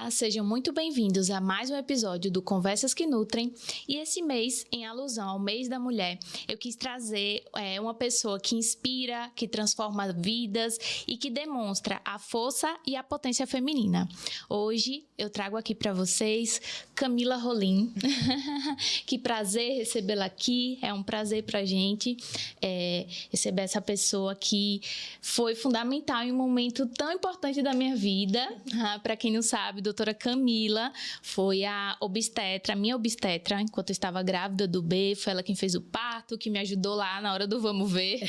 Olá, sejam muito bem-vindos a mais um episódio do Conversas que Nutrem. E esse mês, em alusão ao Mês da Mulher, eu quis trazer uma pessoa que inspira, que transforma vidas e que demonstra a força e a potência feminina. Hoje eu trago aqui para vocês Camila Rolim. Que prazer recebê-la aqui, é um prazer pra gente receber essa pessoa que foi fundamental em um momento tão importante da minha vida. Para quem não sabe, doutora Camila foi a minha obstetra, enquanto eu estava grávida do B, foi ela quem fez o parto, que me ajudou lá na hora do vamos ver.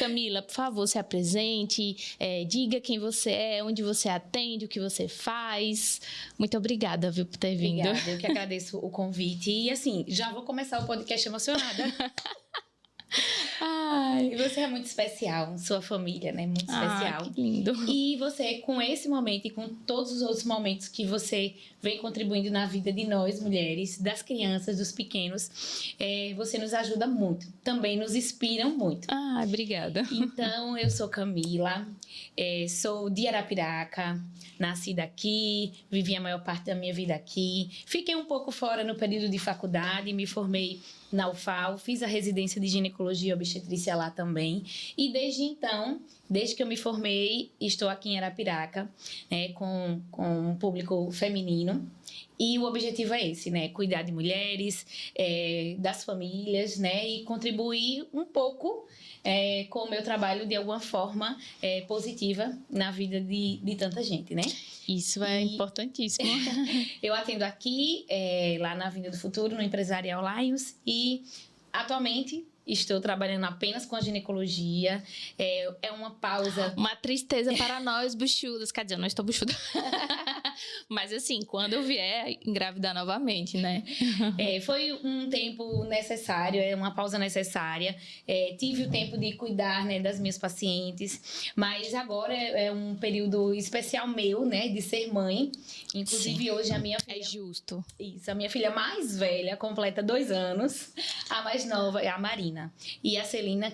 Camila, por favor, se apresente, diga quem você é, onde você atende, o que você faz. Muito obrigada, viu, por ter vindo. Obrigada, eu que agradeço o convite. E assim, já vou começar o podcast emocionada. Ai. E você é muito especial, sua família, né? Muito especial. Que lindo. E você, com esse momento e com todos os outros momentos que você vem contribuindo na vida de nós, mulheres, das crianças, dos pequenos, você nos ajuda muito. Também nos inspiram muito. Obrigada. Então, eu sou Camila, sou de Arapiraca, nasci aqui, vivi a maior parte da minha vida aqui. Fiquei um pouco fora no período de faculdade, me formei na UFAL, fiz a residência de ginecologia e obstetrícia lá também. E desde então, desde que eu me formei, estou aqui em Arapiraca, né, com um público feminino. E o objetivo é esse, né? Cuidar de mulheres, das famílias, né? E contribuir um pouco com o meu trabalho de alguma forma positiva na vida de tanta gente, né? Isso é importantíssimo. Eu atendo aqui, lá na Vinda do Futuro, no Empresarial Lions, e atualmente estou trabalhando apenas com a ginecologia. É uma pausa. Uma tristeza para nós, buchudas. Quer dizer, eu não estou buchuda. Mas assim, quando eu vier engravidar novamente, né? Foi um tempo necessário, uma pausa necessária. Tive o tempo de cuidar, né, das minhas pacientes. Mas agora é um período especial meu, né, de ser mãe. Inclusive, sim, hoje a minha filha... É justo. Isso, a minha filha mais velha completa 2 anos. A mais nova é a Marina. E a Celina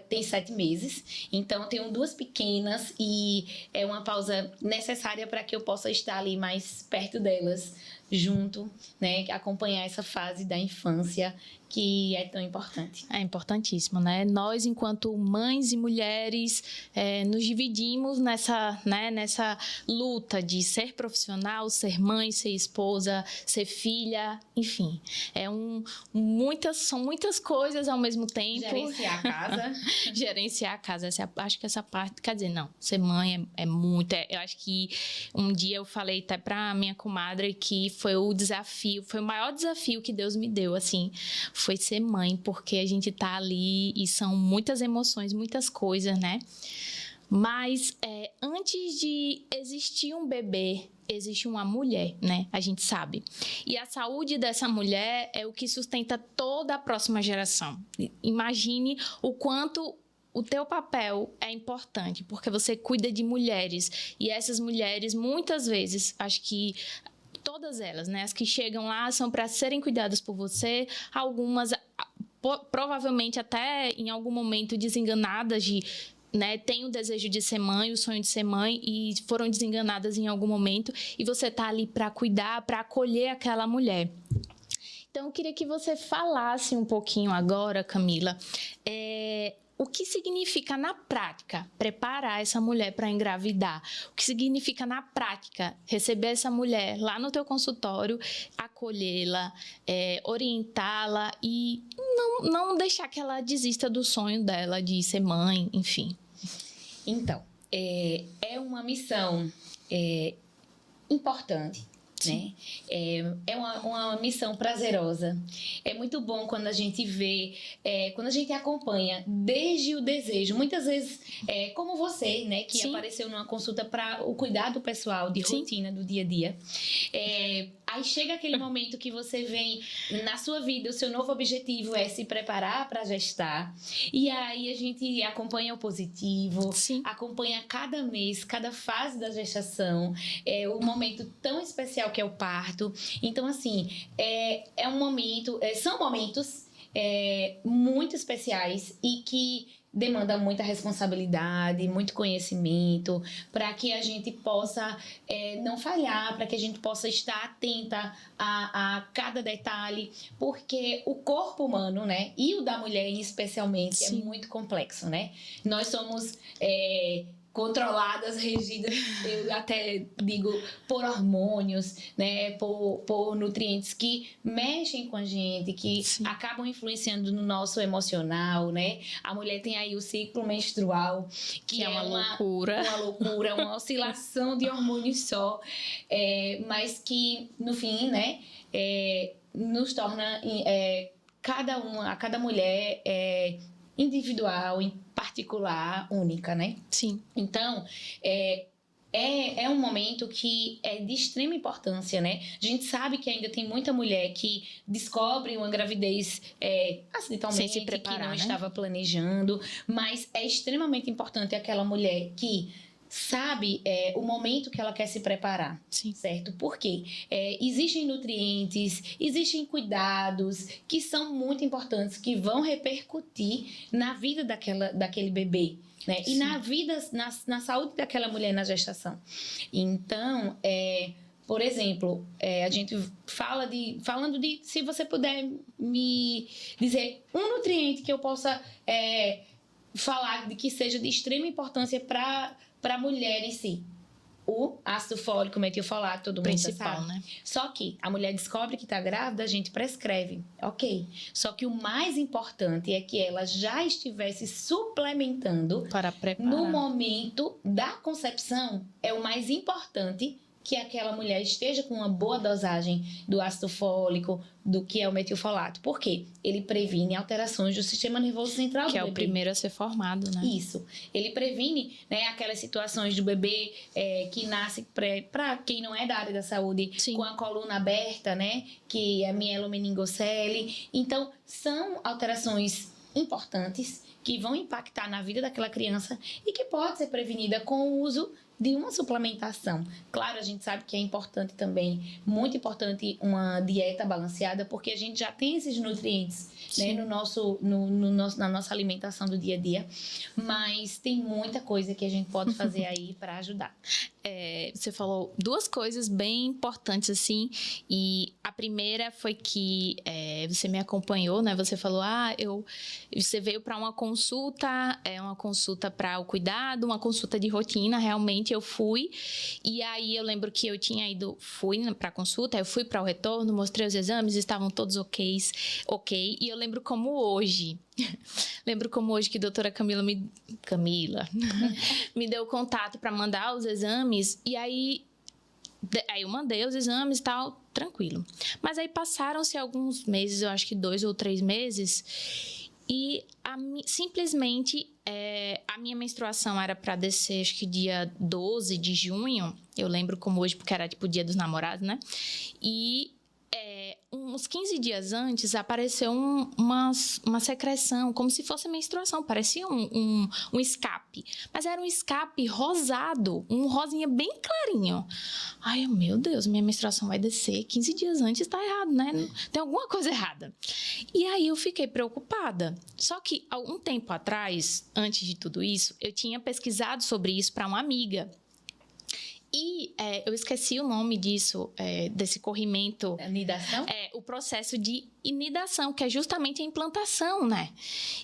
tem 7 meses, então eu tenho 2 pequenas e é uma pausa necessária para que eu possa estar ali mais perto delas, junto, né, acompanhar essa fase da infância que é tão importante. É importantíssimo, né? Nós, enquanto mães e mulheres, nos dividimos nessa luta de ser profissional, ser mãe, ser esposa, ser filha, enfim. São muitas coisas ao mesmo tempo. Gerenciar a casa. Gerenciar a casa. Acho que essa parte, quer dizer, não, ser mãe é muito. Eu acho que um dia eu falei até pra minha comadre que foi o maior desafio que Deus me deu, assim, foi ser mãe, porque a gente tá ali e são muitas emoções, muitas coisas, né? Mas antes de existir um bebê, existe uma mulher, né? A gente sabe. E a saúde dessa mulher é o que sustenta toda a próxima geração. Imagine o quanto o teu papel é importante, porque você cuida de mulheres. E essas mulheres, muitas vezes, acho que todas elas, né? As que chegam lá são para serem cuidadas por você. Algumas, provavelmente até em algum momento desenganadas né, tem o desejo de ser mãe, o sonho de ser mãe e foram desenganadas em algum momento. E você tá ali para cuidar, para acolher aquela mulher. Então, eu queria que você falasse um pouquinho agora, Camila, o que significa na prática preparar essa mulher para engravidar? O que significa na prática receber essa mulher lá no teu consultório, acolhê-la, orientá-la e não deixar que ela desista do sonho dela de ser mãe, enfim. Então, é uma missão importante. Né? É uma missão prazerosa. É muito bom quando a gente vê, quando a gente acompanha desde o desejo, muitas vezes como você, né, que sim, apareceu numa consulta para o cuidado pessoal de sim, rotina do dia a dia. Aí chega aquele momento que você vem na sua vida, o seu novo objetivo é se preparar para gestar. E aí a gente acompanha o positivo, sim, acompanha cada mês, cada fase da gestação, o momento tão especial que é o parto. Então, assim, são momentos muito especiais e que demanda muita responsabilidade, muito conhecimento, para que a gente possa não falhar, para que a gente possa estar atenta a cada detalhe, porque o corpo humano, né, e o da mulher especialmente, Sim. é muito complexo, né? Nós somos controladas, regidas, eu até digo, por hormônios, né, por nutrientes que mexem com a gente, que Sim. acabam influenciando no nosso emocional, né? A mulher tem aí o ciclo menstrual, que é uma loucura. Uma loucura, uma oscilação de hormônios só, mas que, no fim, né, nos torna cada mulher individual, em particular, única, né? Sim. Então, é um momento que é de extrema importância, né? A gente sabe que ainda tem muita mulher que descobre uma gravidez acidentalmente, sem se preparar, que não né? estava planejando, mas é extremamente importante aquela mulher que sabe o momento que ela quer se preparar. Sim. Certo? Porque existem nutrientes, existem cuidados que são muito importantes, que vão repercutir na vida daquele bebê, né? E na vida, na saúde daquela mulher na gestação. Então, por exemplo, a gente falando de, se você puder me dizer um nutriente que eu possa falar de que seja de extrema importância para a mulher em si. O ácido fólico, metilfolato, todo mundo principal, sabe. Né? Só que a mulher descobre que está grávida, a gente prescreve, ok. Só que o mais importante é que ela já estivesse suplementando para preparar. No momento da concepção, é o mais importante que aquela mulher esteja com uma boa dosagem do ácido fólico, do que é o metilfolato. Por quê? Ele previne alterações do sistema nervoso central do bebê. Que é o primeiro a ser formado, né? Isso. Ele previne, né, aquelas situações do bebê que nasce, para quem não é da área da saúde, Sim. com a coluna aberta, né, que é mielomeningocele. Então, são alterações importantes que vão impactar na vida daquela criança e que pode ser prevenida com o uso de uma suplementação. Claro, a gente sabe que é importante também, muito importante, uma dieta balanceada, porque a gente já tem esses nutrientes, né, na nossa alimentação do dia a dia, mas tem muita coisa que a gente pode fazer aí para ajudar. Você falou duas coisas bem importantes, assim, e a primeira foi que você me acompanhou, né? Você falou, você veio para uma consulta para o cuidado, uma consulta de rotina, realmente eu fui, e aí eu lembro que eu fui para a consulta, eu fui para o retorno, mostrei os exames, estavam todos ok, e eu lembro como hoje que a doutora Camila me deu contato para mandar os exames, e aí eu mandei os exames e tal, tranquilo. Mas aí passaram-se alguns meses, eu acho que 2 ou 3 meses, e simplesmente a minha menstruação era para descer, acho que dia 12 de junho, eu lembro como hoje, porque era tipo o dia dos namorados, né? E uns 15 dias antes apareceu uma secreção, como se fosse menstruação, parecia um escape, mas era um escape rosado, um rosinha bem clarinho. Ai, meu Deus, minha menstruação vai descer 15 dias antes, tá errado, né? Tem alguma coisa errada. E aí eu fiquei preocupada. Só que algum tempo atrás, antes de tudo isso, eu tinha pesquisado sobre isso para uma amiga. E eu esqueci o nome disso, desse corrimento. Anidação? O processo de inidação, que é justamente a implantação, né?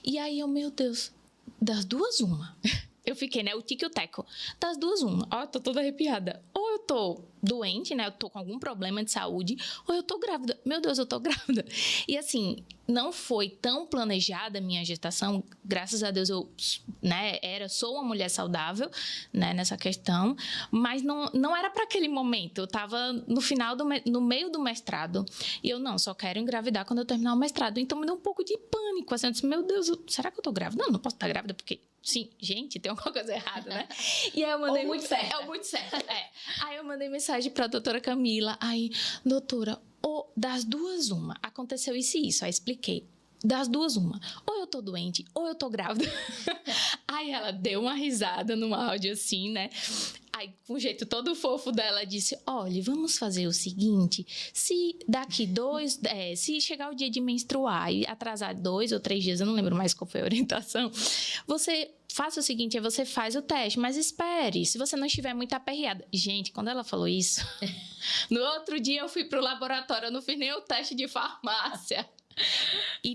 E aí meu Deus, das duas uma. Eu fiquei, né? O tique e o teco. Das duas uma. Ó, eu tô toda arrepiada. Ou eu tô doente, né? Eu tô com algum problema de saúde, ou eu tô grávida. Meu Deus, eu tô grávida. E assim, não foi tão planejada a minha gestação. Graças a Deus eu, né, sou uma mulher saudável, né, nessa questão, mas não era para aquele momento. Eu tava no meio do mestrado e eu só quero engravidar quando eu terminar o mestrado. Então me deu um pouco de pânico, assim, eu disse, meu Deus, será que eu tô grávida? Não posso estar grávida porque sim, gente, tem alguma coisa errada, né? E aí eu mandei... Ou muito certo. Muito certo, Aí eu mandei mensagem pra doutora Camila. Aí, doutora, das duas uma, aconteceu isso e isso. Aí expliquei. Das duas uma, ou eu tô doente, ou eu tô grávida. Aí ela deu uma risada no áudio assim, né? Aí, com um jeito todo fofo dela, disse, olha, vamos fazer o seguinte, se daqui se chegar o dia de menstruar e atrasar 2 ou 3 dias, eu não lembro mais qual foi a orientação, você faça o seguinte, você faz o teste, mas espere, se você não estiver muito aperreada. Gente, quando ela falou isso, no outro dia eu fui pro laboratório, eu não fiz nem o teste de farmácia. E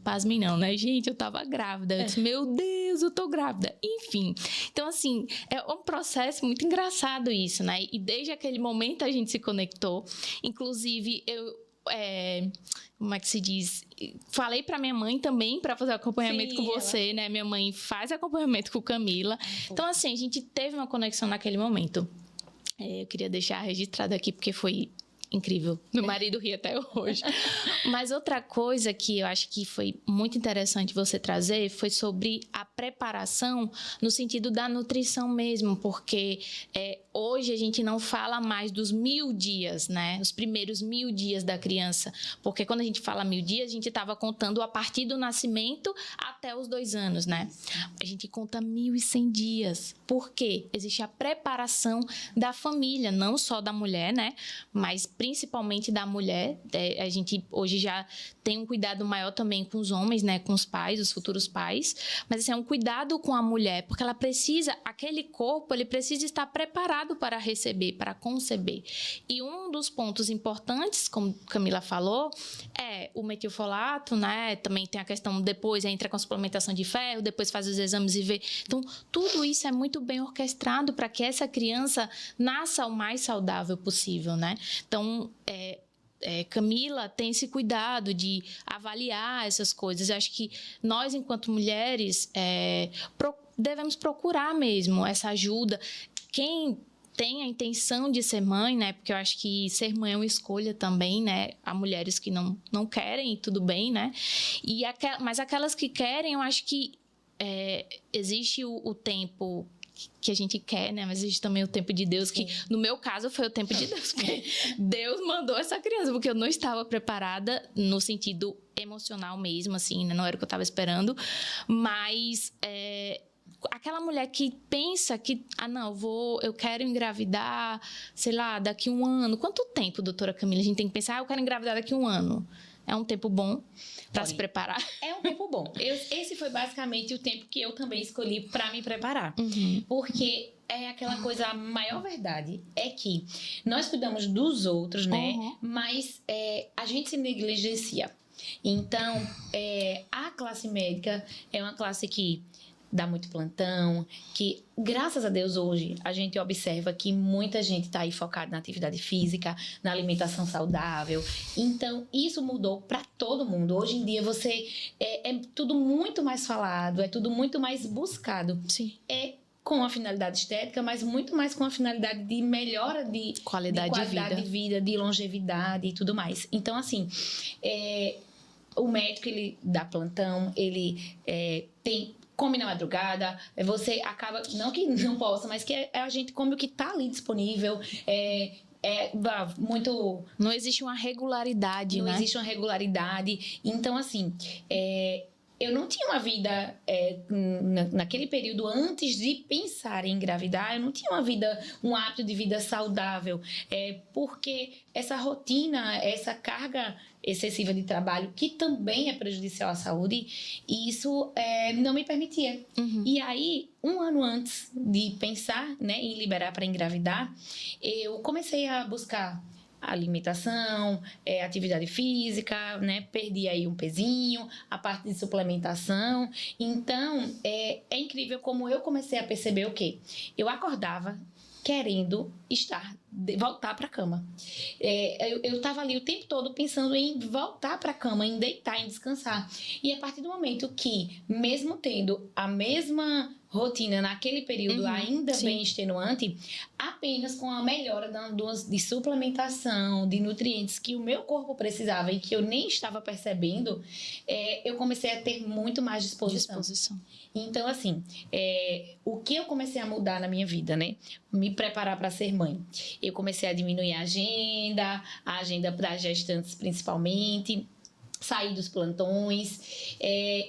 pasmem não, né, gente? Eu tava grávida. Eu disse, meu Deus, eu tô grávida. Enfim, então assim, é um processo muito engraçado isso, né? E desde aquele momento a gente se conectou. Inclusive, como é que se diz? Falei pra minha mãe também para fazer acompanhamento com você, né? Minha mãe faz acompanhamento com Camila. Então, assim, a gente teve uma conexão naquele momento. Eu queria deixar registrado aqui porque foi incrível. Meu marido ri até hoje. Mas outra coisa que eu acho que foi muito interessante você trazer foi sobre a preparação no sentido da nutrição mesmo, porque hoje a gente não fala mais dos 1000 dias, né? Os primeiros 1000 dias da criança, porque quando a gente fala 1000 dias, a gente estava contando a partir do nascimento até os 2 anos, né? A gente conta 1100 dias. Por quê? Existe a preparação da família, não só da mulher, né? Mas principalmente da mulher. A gente hoje já tem um cuidado maior também com os homens, né? Com os pais, os futuros pais. Mas assim, é um cuidado com a mulher, porque ela precisa, aquele corpo, ele precisa estar preparado para receber, para conceber. E um dos pontos importantes, como Camila falou, é o metilfolato, né? Também tem a questão, depois entra com a suplementação de ferro, depois faz os exames e vê. Então, tudo isso é muito bem orquestrado para que essa criança nasça o mais saudável possível, né? Então, Camila tem esse cuidado de avaliar essas coisas. Eu acho que nós, enquanto mulheres, devemos procurar mesmo essa ajuda. Quem tem a intenção de ser mãe, né? Porque eu acho que ser mãe é uma escolha também, né? Há mulheres que não querem e tudo bem, né? Mas aquelas que querem, eu acho que existe o tempo que a gente quer, né? Mas existe também o tempo de Deus, que no meu caso foi o tempo de Deus, porque Deus mandou essa criança, porque eu não estava preparada no sentido emocional mesmo, assim, né? Não era o que eu estava esperando, mas aquela mulher que pensa que, eu quero engravidar, sei lá, daqui 1 ano. Quanto tempo, doutora Camila, a gente tem que pensar, eu quero engravidar daqui 1 ano? É um tempo bom para se preparar? É um tempo bom. Esse foi basicamente o tempo que eu também escolhi para me preparar. Porque é aquela coisa, a maior verdade é que nós cuidamos dos outros, né? Mas a gente se negligencia. Então, a classe médica é uma classe que dá muito plantão, que, graças a Deus, hoje, a gente observa que muita gente está aí focada na atividade física, na alimentação saudável. Então, isso mudou para todo mundo. Hoje em dia, é tudo muito mais falado, é tudo muito mais buscado. Sim. Com a finalidade estética, mas muito mais com a finalidade de melhora de qualidade de vida, de longevidade e tudo mais. Então, assim, o médico, ele dá plantão, ele come na madrugada, você acaba, não que não possa, mas que a gente come o que está ali disponível, muito... Não existe uma regularidade, né? Não existe uma regularidade. Então, assim, eu não tinha uma vida, naquele período, antes de pensar em engravidar, eu não tinha um hábito de vida saudável, porque essa rotina, essa carga excessiva de trabalho, que também é prejudicial à saúde, isso não me permitia. E aí, 1 ano antes de pensar, né, em liberar para engravidar, eu comecei a buscar alimentação, atividade física, né? Perdi aí um pezinho, a parte de suplementação. Então, é incrível como eu comecei a perceber o quê? Eu acordava querendo voltar para a cama. Eu estava ali o tempo todo pensando em voltar para a cama, em deitar, em descansar. E a partir do momento que, mesmo tendo a mesma rotina naquele período ainda bem extenuante, apenas com a melhora de suplementação, de nutrientes que o meu corpo precisava e que eu nem estava percebendo, eu comecei a ter muito mais disposição. Então, assim, o que eu comecei a mudar na minha vida, né? Me preparar para ser mãe. Eu comecei a diminuir a agenda para gestantes principalmente, sair dos plantões.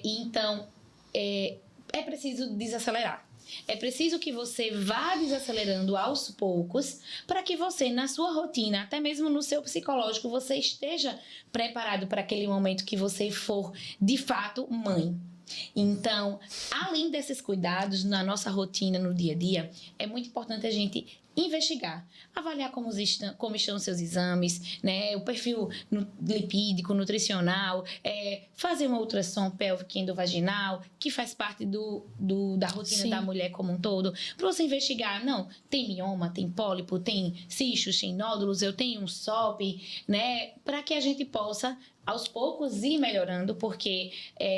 Então, é preciso desacelerar. É preciso que você vá desacelerando aos poucos para que você, na sua rotina, até mesmo no seu psicológico, você esteja preparado para aquele momento que você for, de fato, mãe. Então, além desses cuidados na nossa rotina, no dia a dia, é muito importante a gente investigar, avaliar como estão os seus exames, né? O perfil lipídico, nutricional, fazer uma ultrassom pélvica endovaginal, que faz parte da rotina Sim. da mulher como um todo, para você investigar, não, tem mioma, tem pólipo, tem cistos, tem nódulos, eu tenho um SOP, né? Para que a gente possa, aos poucos, ir melhorando, porque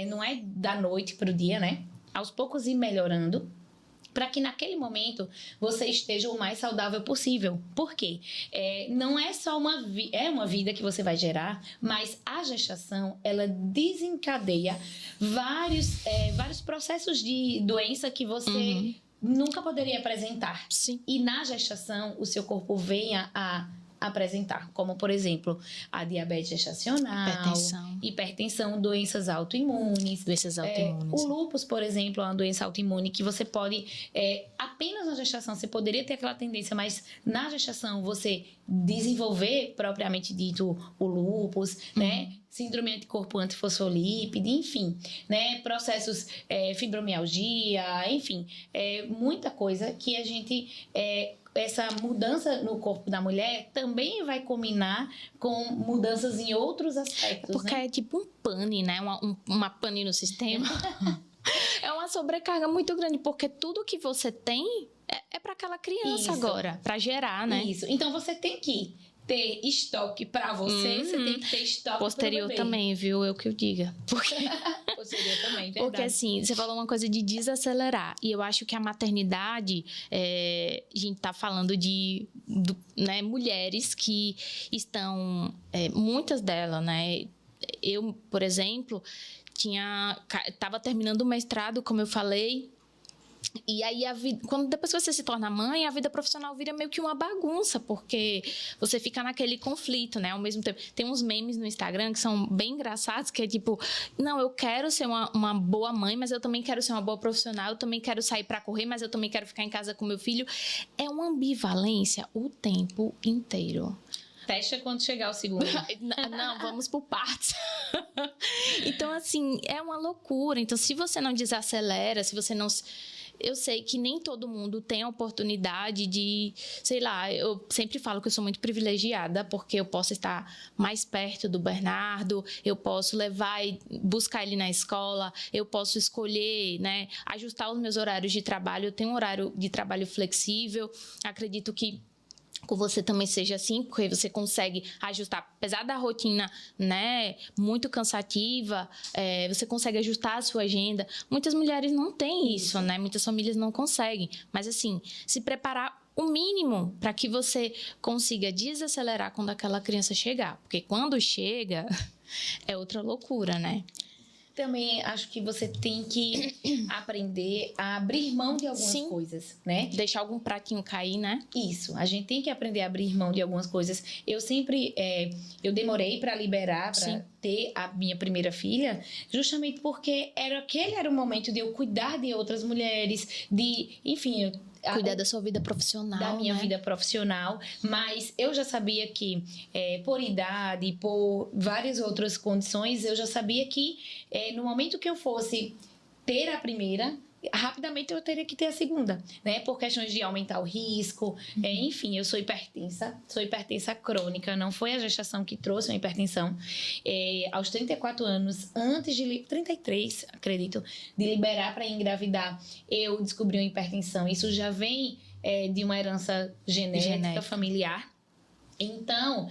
não é da noite para o dia, né? Aos poucos ir melhorando, para que naquele momento você esteja o mais saudável possível. Por quê? Não é só uma vida que você vai gerar, mas a gestação, ela desencadeia vários processos de doença que você nunca poderia apresentar. Sim. E na gestação, o seu corpo venha a apresentar, como por exemplo a diabetes gestacional, hipertensão, doenças autoimunes, o lúpus, por exemplo, é uma doença autoimune que você pode apenas na gestação você poderia ter aquela tendência, mas na gestação você desenvolver propriamente dito o lúpus, né? Síndrome anticorpo antifosfolípide, enfim, né? Processos fibromialgia, enfim, muita coisa que a gente essa mudança no corpo da mulher também vai combinar com mudanças em outros aspectos. Porque né? é tipo um pane, né? Uma pane no sistema. É uma sobrecarga muito grande, porque tudo que você tem é para aquela criança agora, para gerar, né? Isso. Então você tem que ter estoque para você, você tem que ter estoque posterior pro bebê. Também, viu? Eu que eu diga. Posterior também, verdade. Porque assim, você falou uma coisa de desacelerar. E eu acho que a maternidade, a gente tá falando né, mulheres que estão, muitas delas, né? Eu, por exemplo, estava terminando o mestrado, como eu falei. E aí, depois que você se torna mãe, a vida profissional vira meio que uma bagunça, porque você fica naquele conflito, né? Ao mesmo tempo, tem uns memes no Instagram que são bem engraçados, que é tipo, não, eu quero ser uma boa mãe, mas eu também quero ser uma boa profissional, eu também quero sair para correr, mas eu também quero ficar em casa com meu filho. É uma ambivalência o tempo inteiro. Fecha quando chegar o segundo. Não, vamos por partes. Então, assim, é uma loucura. Então, se você não desacelera, se você não... Eu sei que nem todo mundo tem a oportunidade de, sei lá, eu sempre falo que eu sou muito privilegiada, porque eu posso estar mais perto do Bernardo, eu posso levar e buscar ele na escola, eu posso escolher, né, ajustar os meus horários de trabalho, eu tenho um horário de trabalho flexível, acredito que com você também seja assim, porque você consegue ajustar, apesar da rotina, né, muito cansativa, você consegue ajustar a sua agenda. Muitas mulheres não têm isso, né? Muitas famílias não conseguem. Mas, assim, se preparar o mínimo para que você consiga desacelerar quando aquela criança chegar. Porque quando chega, é outra loucura, né? Também acho que você tem que aprender a abrir mão de algumas coisas, né? Deixar algum pratinho cair, né? Isso, a gente tem que aprender a abrir mão de algumas coisas. Eu sempre, eu demorei para liberar, para ter a minha primeira filha, justamente porque aquele era o momento de eu cuidar de outras mulheres, enfim... Cuidar da sua vida profissional, da minha vida profissional, mas eu já sabia que por idade, por várias outras condições, eu já sabia que no momento que eu fosse ter a primeira, rapidamente eu teria que ter a segunda, né? Por questões de aumentar o risco, enfim, eu sou hipertensa crônica, não foi a gestação que trouxe a hipertensão. Aos 34 anos, antes de 33, acredito, de liberar para engravidar, eu descobri uma hipertensão. Isso já vem de uma herança genética familiar. Então,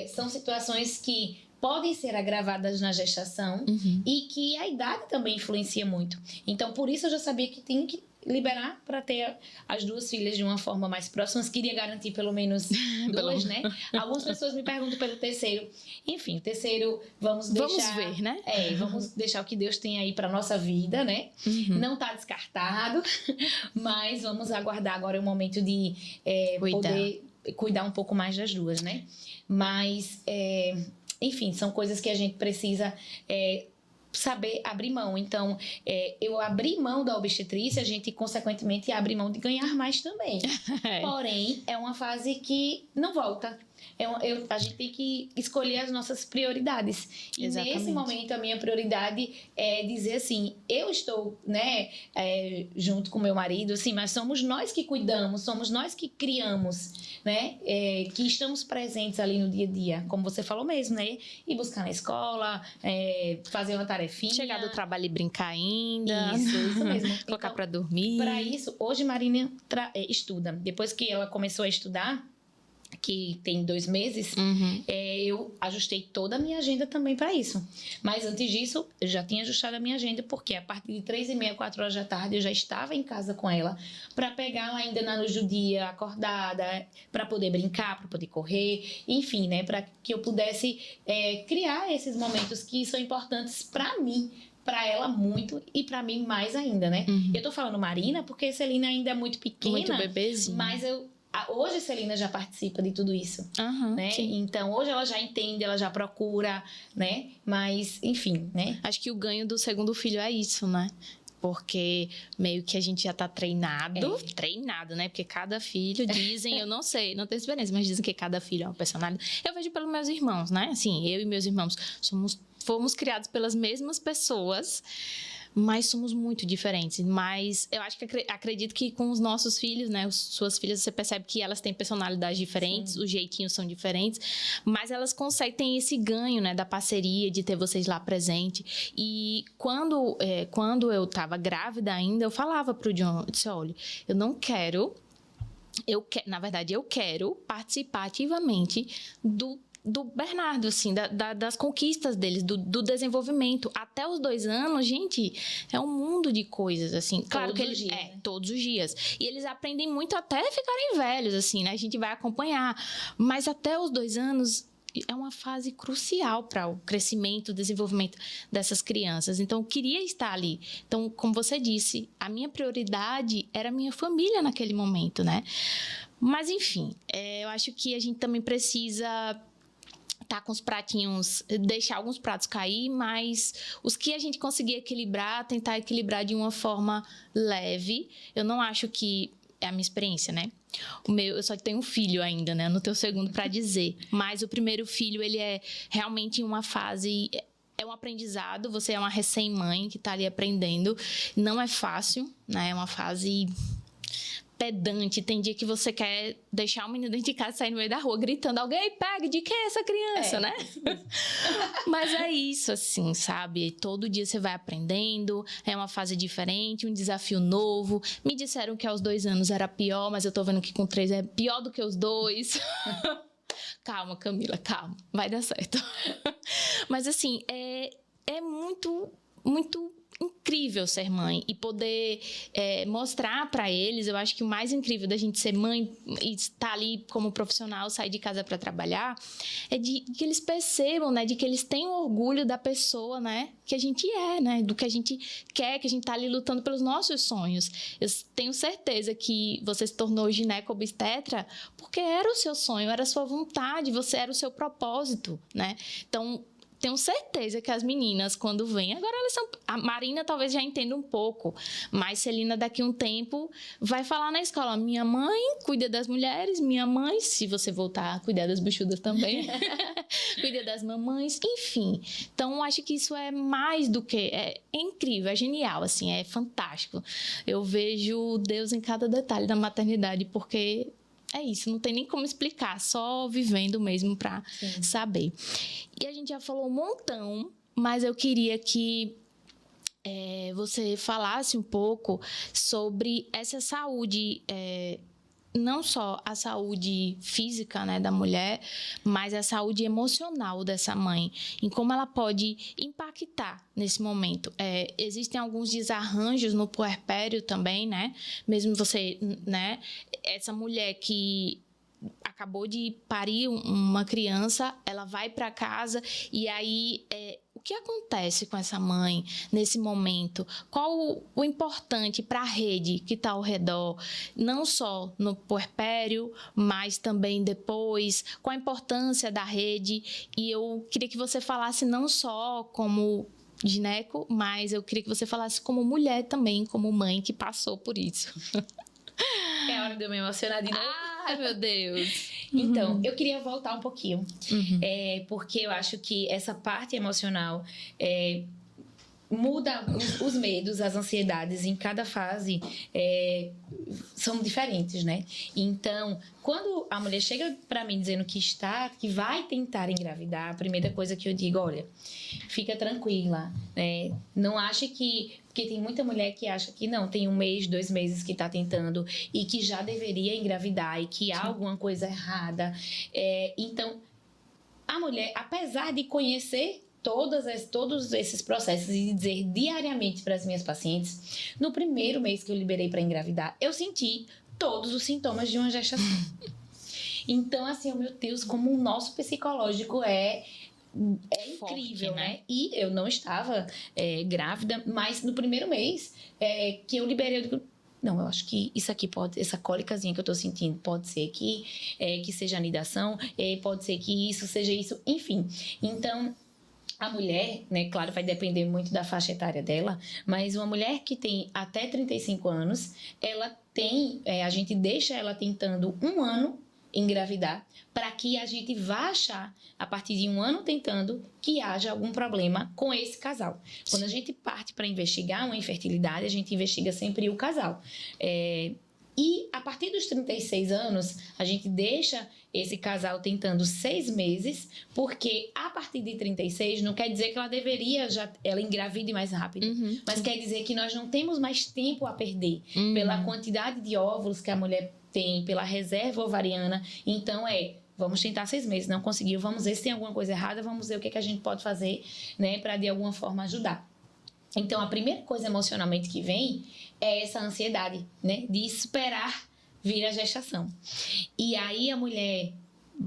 são situações que podem ser agravadas na gestação e que a idade também influencia muito. Então, por isso eu já sabia que tinha que liberar para ter as duas filhas de uma forma mais próxima. Queria garantir pelo menos duas, né? Algumas pessoas me perguntam pelo terceiro. Enfim, o terceiro, vamos ver, né? Vamos deixar o que Deus tem aí para nossa vida, né? Não está descartado, mas vamos aguardar agora o momento de poder cuidar um pouco mais das duas, né? Mas... enfim, são coisas que a gente precisa saber abrir mão. Então, eu abri mão da obstetrícia, a gente, consequentemente, abre mão de ganhar mais também. Porém, é uma fase que não volta. A gente tem que escolher as nossas prioridades. E Exatamente. Nesse momento, a minha prioridade é dizer assim, eu estou, né, junto com meu marido, assim, mas somos nós que cuidamos, somos nós que criamos, né, que estamos presentes ali no dia a dia, como você falou mesmo, né, ir buscar na escola, fazer uma tarefinha. Chegar do trabalho e brincar ainda. Isso mesmo. Colocar Então, pra dormir. para isso, hoje Marina estuda. Depois que ela começou a estudar, que tem 2 meses, eu ajustei toda a minha agenda também para isso. Mas antes disso, eu já tinha ajustado a minha agenda, porque a partir de 3h30, 4 horas da tarde, eu já estava em casa com ela, para pegá-la ainda na luz do dia, acordada, para poder brincar, para poder correr, enfim, né, para que eu pudesse criar esses momentos que são importantes para mim, para ela muito e para mim mais ainda, né? Eu tô falando Marina porque Celina ainda é muito pequena, muito bebezinha. mas hoje a Celina já participa de tudo isso, né? Sim. Então, hoje ela já entende, ela já procura, né? Mas, enfim, né? Acho que o ganho do segundo filho é isso, né? Porque meio que a gente já tá treinado, né? Porque cada filho, dizem, eu não sei, não tenho experiência, mas dizem que cada filho é uma personalidade. Eu vejo pelos meus irmãos, né? Assim, eu e meus irmãos fomos criados pelas mesmas pessoas, mas somos muito diferentes. Mas eu acho que acredito que com os nossos filhos, né, suas filhas, você percebe que elas têm personalidades diferentes, os jeitinhos são diferentes, mas elas conseguem esse ganho, né, da parceria, de ter vocês lá presente. E quando eu estava grávida ainda, eu falava pro John, eu disse, olha, eu não quero, na verdade, eu quero participar ativamente do Bernardo, assim, das conquistas deles, do desenvolvimento. Até os 2 anos, gente, é um mundo de coisas, assim. Claro que eles... todos os dias. E eles aprendem muito até ficarem velhos, assim, né? A gente vai acompanhar. Mas até os 2 anos é uma fase crucial para o crescimento, o desenvolvimento dessas crianças. Então, eu queria estar ali. Então, como você disse, a minha prioridade era a minha família naquele momento, né? Mas, enfim, eu acho que a gente também precisa tá com os pratinhos, deixar alguns pratos cair, mas os que a gente conseguir equilibrar, tentar equilibrar de uma forma leve. Eu não acho que é a minha experiência, né? Eu só tenho um filho ainda, né? Eu não tenho o segundo para dizer, mas o primeiro filho, ele é realmente em uma fase, é um aprendizado, você é uma recém-mãe que tá ali aprendendo, não é fácil, né? É uma fase pedante, tem dia que você quer deixar o menino dentro de casa e sair no meio da rua gritando, alguém pega, de quem é essa criança, né? Mas é isso, assim, sabe? Todo dia você vai aprendendo, é uma fase diferente, um desafio novo. Me disseram que aos 2 anos era pior, mas eu tô vendo que com 3 é pior do que os 2. Calma, Camila, calma, vai dar certo. Mas, assim, é muito, muito incrível ser mãe e poder mostrar para eles. Eu acho que o mais incrível da gente ser mãe e estar ali como profissional, sair de casa para trabalhar, é de que eles percebam, né, de que eles tenham orgulho da pessoa, né, que a gente é, né, do que a gente quer, que a gente tá ali lutando pelos nossos sonhos. Eu tenho certeza que você se tornou gineco-obstetra porque era o seu sonho, era a sua vontade, era o seu propósito, né? Então, tenho certeza que as meninas, quando vêm... Agora, a Marina talvez já entenda um pouco, mas Celina, daqui a um tempo, vai falar na escola, minha mãe cuida das mulheres, minha mãe, se você voltar a cuidar das bichudas também, cuida das mamães, enfim. Então, acho que isso é mais do que... É incrível, é genial, assim, é fantástico. Eu vejo Deus em cada detalhe da maternidade, porque... É isso, não tem nem como explicar, só vivendo mesmo para saber. E a gente já falou um montão, mas eu queria que você falasse um pouco sobre essa saúde, não só a saúde física, né, da mulher, mas a saúde emocional dessa mãe, em como ela pode impactar nesse momento. Existem alguns desarranjos no puerpério também, né? Mesmo você, né? Essa mulher que acabou de parir uma criança, ela vai para casa e aí o que acontece com essa mãe nesse momento? Qual o importante para a rede que está ao redor, não só no puerpério, mas também depois? Qual a importância da rede? E eu queria que você falasse não só como gineco, mas eu queria que você falasse como mulher também, como mãe que passou por isso. É hora de eu me emocionar de novo. Ai, meu Deus. Então, eu queria voltar um pouquinho, porque eu acho que essa parte emocional muda os medos, as ansiedades em cada fase são diferentes, né? Então, quando a mulher chega para mim dizendo que vai tentar engravidar, a primeira coisa que eu digo, olha, fica tranquila, né? Não ache que... Porque tem muita mulher que acha que não, tem 1 mês, 2 meses que está tentando e que já deveria engravidar e que há alguma coisa errada. Então, a mulher, apesar de conhecer todos esses processos e dizer diariamente para as minhas pacientes, no primeiro mês que eu liberei para engravidar, eu senti todos os sintomas de uma gestação. Então, assim, oh, meu Deus, como o nosso psicológico é incrível, forte, né? E eu não estava grávida, mas no primeiro mês que eu liberei, eu digo, não, eu acho que isso aqui essa cólicazinha que eu tô sentindo, pode ser que seja anidação, pode ser que isso seja isso, enfim. Então, a mulher, né, claro, vai depender muito da faixa etária dela, mas uma mulher que tem até 35 anos, ela tem, a gente deixa ela tentando 1 ano engravidar, para que a gente vá achar, a partir de 1 ano tentando, que haja algum problema com esse casal. Quando a gente parte para investigar uma infertilidade, a gente investiga sempre o casal. E a partir dos 36 anos, a gente deixa esse casal tentando 6 meses, porque a partir de 36 não quer dizer que ela engravide mais rápido, mas quer dizer que nós não temos mais tempo a perder pela quantidade de óvulos que a mulher tem, pela reserva ovariana. Então vamos tentar 6 meses, não conseguiu, vamos ver se tem alguma coisa errada, vamos ver o que a gente pode fazer, né, para de alguma forma ajudar. Então, a primeira coisa emocionalmente que vem é essa ansiedade, né? De esperar vir a gestação. E aí a mulher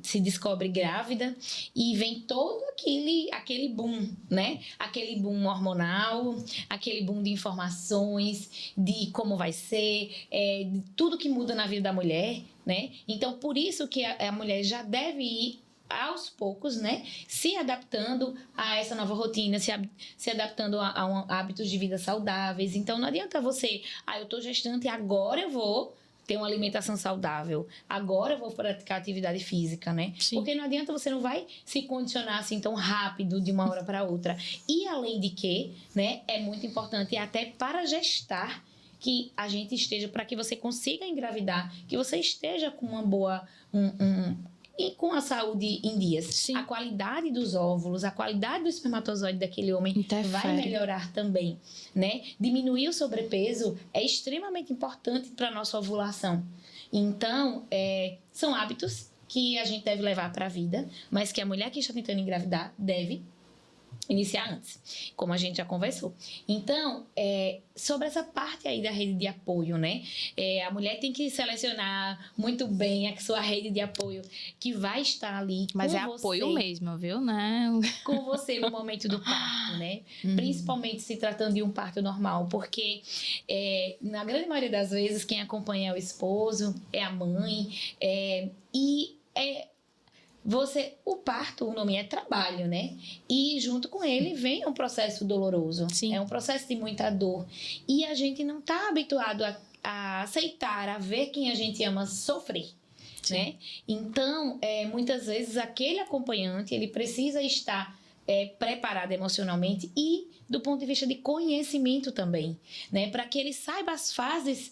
se descobre grávida e vem todo aquele boom, né? Aquele boom hormonal, aquele boom de informações, de como vai ser, de tudo que muda na vida da mulher, né? Então, por isso que a mulher já deve ir aos poucos, né, se adaptando a essa nova rotina, se adaptando a hábitos de vida saudáveis. Então, não adianta você, eu tô gestante e agora eu vou ter uma alimentação saudável, agora eu vou praticar atividade física, né? Sim. Porque não adianta, você não vai se condicionar assim tão rápido de uma hora para outra. E além de que, né, é muito importante até para gestar que a gente esteja, para que você consiga engravidar, que você esteja com uma boa e com a saúde em dias. Sim. A qualidade dos óvulos, a qualidade do espermatozoide daquele homem vai melhorar também, né? Diminuir o sobrepeso é extremamente importante para a nossa ovulação. Então, são hábitos que a gente deve levar para a vida, mas que a mulher que está tentando engravidar deve iniciar antes, como a gente já conversou. Então, sobre essa parte aí da rede de apoio, né? A mulher tem que selecionar muito bem a sua rede de apoio que vai estar ali com você. Mas apoio mesmo, viu? Não. Com você no momento do parto, né? Principalmente se tratando de um parto normal, porque na grande maioria das vezes quem acompanha é o esposo, é a mãe, o parto, o nome é trabalho, né? E junto com ele vem um processo doloroso. Sim. É um processo de muita dor. E a gente não está habituado a aceitar, a ver quem a gente ama sofrer. Sim. Né? Então, muitas vezes aquele acompanhante, ele precisa estar preparado emocionalmente e do ponto de vista de conhecimento também, né? Para que ele saiba as fases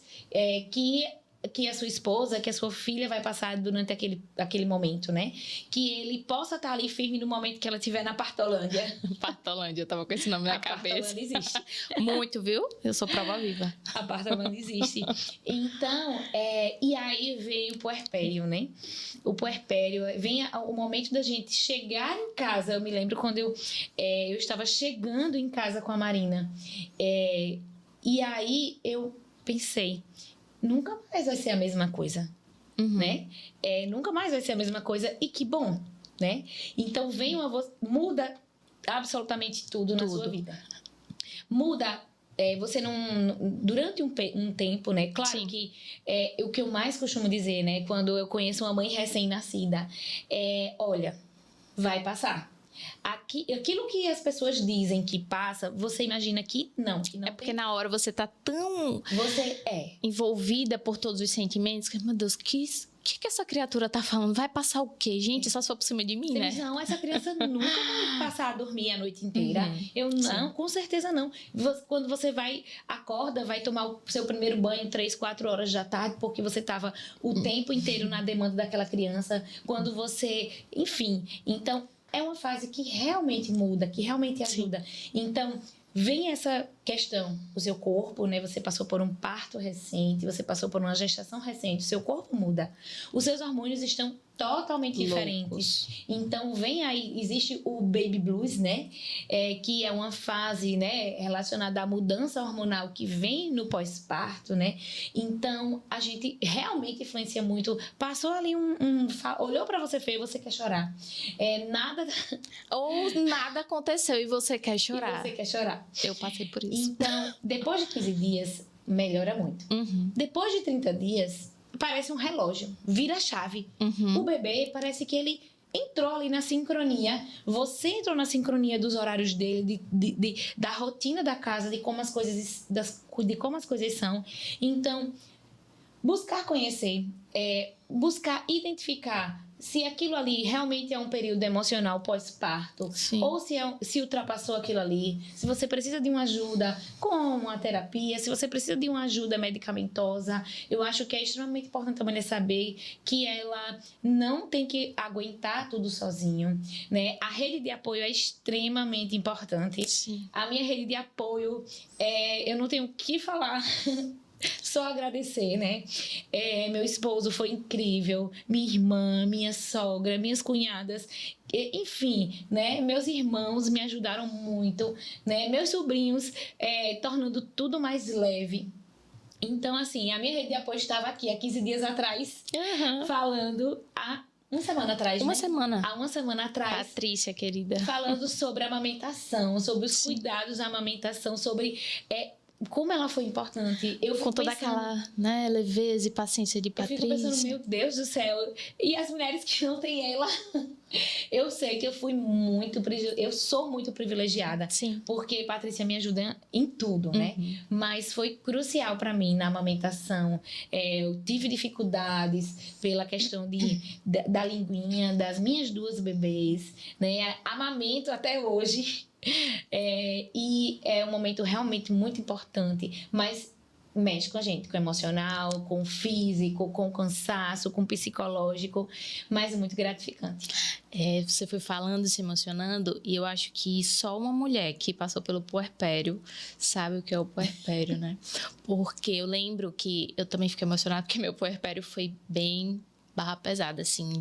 que a sua esposa, que a sua filha vai passar durante aquele momento, né? Que ele possa estar ali firme no momento que ela estiver na Partolândia. Partolândia, eu tava com esse nome na cabeça. A Partolândia existe. Muito, viu? Eu sou prova viva. A Partolândia existe. Então, e aí vem o puerpério, né? O puerpério, vem o momento da gente chegar em casa. Eu me lembro quando eu estava chegando em casa com a Marina. E aí eu pensei, nunca mais vai ser a mesma coisa, né? Nunca mais vai ser a mesma coisa e que bom, né? Então muda absolutamente tudo na sua vida. Muda, você não... Durante um tempo, né? Claro. Sim. Que o que eu mais costumo dizer, né? Quando eu conheço uma mãe recém-nascida, olha, vai passar. Aquilo que as pessoas dizem que passa, você imagina que não É porque na hora você tá tão Você envolvida por todos os sentimentos que, meu Deus, que essa criatura tá falando? Vai passar o quê? Gente, só se for por cima de mim, Você né? diz, não, essa criança nunca vai passar a dormir a noite inteira. Eu não, Sim. com certeza não. Quando você acorda, vai tomar o seu primeiro banho 3, 4 horas da tarde, porque você estava o tempo inteiro na demanda daquela criança. Quando você, enfim, então é uma fase que realmente muda, que realmente ajuda. Então, vem essa questão, o seu corpo, né? Você passou por um parto recente, você passou por uma gestação recente, o seu corpo muda. Os seus hormônios estão totalmente diferentes. Então, vem aí, existe o baby blues, né? Que é uma fase, né, relacionada à mudança hormonal que vem no pós-parto, né? Então, a gente realmente influencia muito. Passou ali olhou pra você feio, você quer chorar. Nada... Ou nada aconteceu e você quer chorar. E você quer chorar. Eu passei por isso. Então, depois de 15 dias, melhora muito. Depois de 30 dias, parece um relógio, vira a chave. O bebê parece que ele entrou ali na sincronia. Você entrou na sincronia dos horários dele, da rotina da casa, de como as coisas são. Então, buscar conhecer, buscar identificar se aquilo ali realmente é um período emocional pós-parto, ou se ultrapassou aquilo ali, se você precisa de uma ajuda com uma terapia, se você precisa de uma ajuda medicamentosa. Eu acho que é extremamente importante também saber que ela não tem que aguentar tudo sozinho, né? A rede de apoio é extremamente importante. Sim. A minha rede de apoio, eu não tenho o que falar. Só agradecer, né? Meu esposo foi incrível, minha irmã, minha sogra, minhas cunhadas, enfim, né? Meus irmãos me ajudaram muito, né? Meus sobrinhos, tornando tudo mais leve. Então, assim, a minha rede de apoio estava aqui há 15 dias atrás, falando uma semana atrás, Uma semana. Há uma semana atrás. Patrícia, querida. Falando sobre a amamentação, sobre os cuidados da amamentação, sobre... como ela foi importante. Eu fico com toda pensando, aquela, né, leveza e paciência de Patrícia. Eu fico pensando, meu Deus do céu. E as mulheres que não têm ela... Eu sei que eu sou muito privilegiada. Sim. Porque Patrícia me ajuda em tudo, né? Mas foi crucial para mim na amamentação. Eu tive dificuldades pela questão da linguinha das minhas 2 bebês, né? Amamento até hoje. E é um momento realmente muito importante, mas mexe com a gente, com o emocional, com o físico, com o cansaço, com o psicológico, mas é muito gratificante. Você foi falando, se emocionando, e eu acho que só uma mulher que passou pelo puerpério sabe o que é o puerpério, né? Porque eu lembro que eu também fiquei emocionada porque meu puerpério foi bem barra pesada, assim,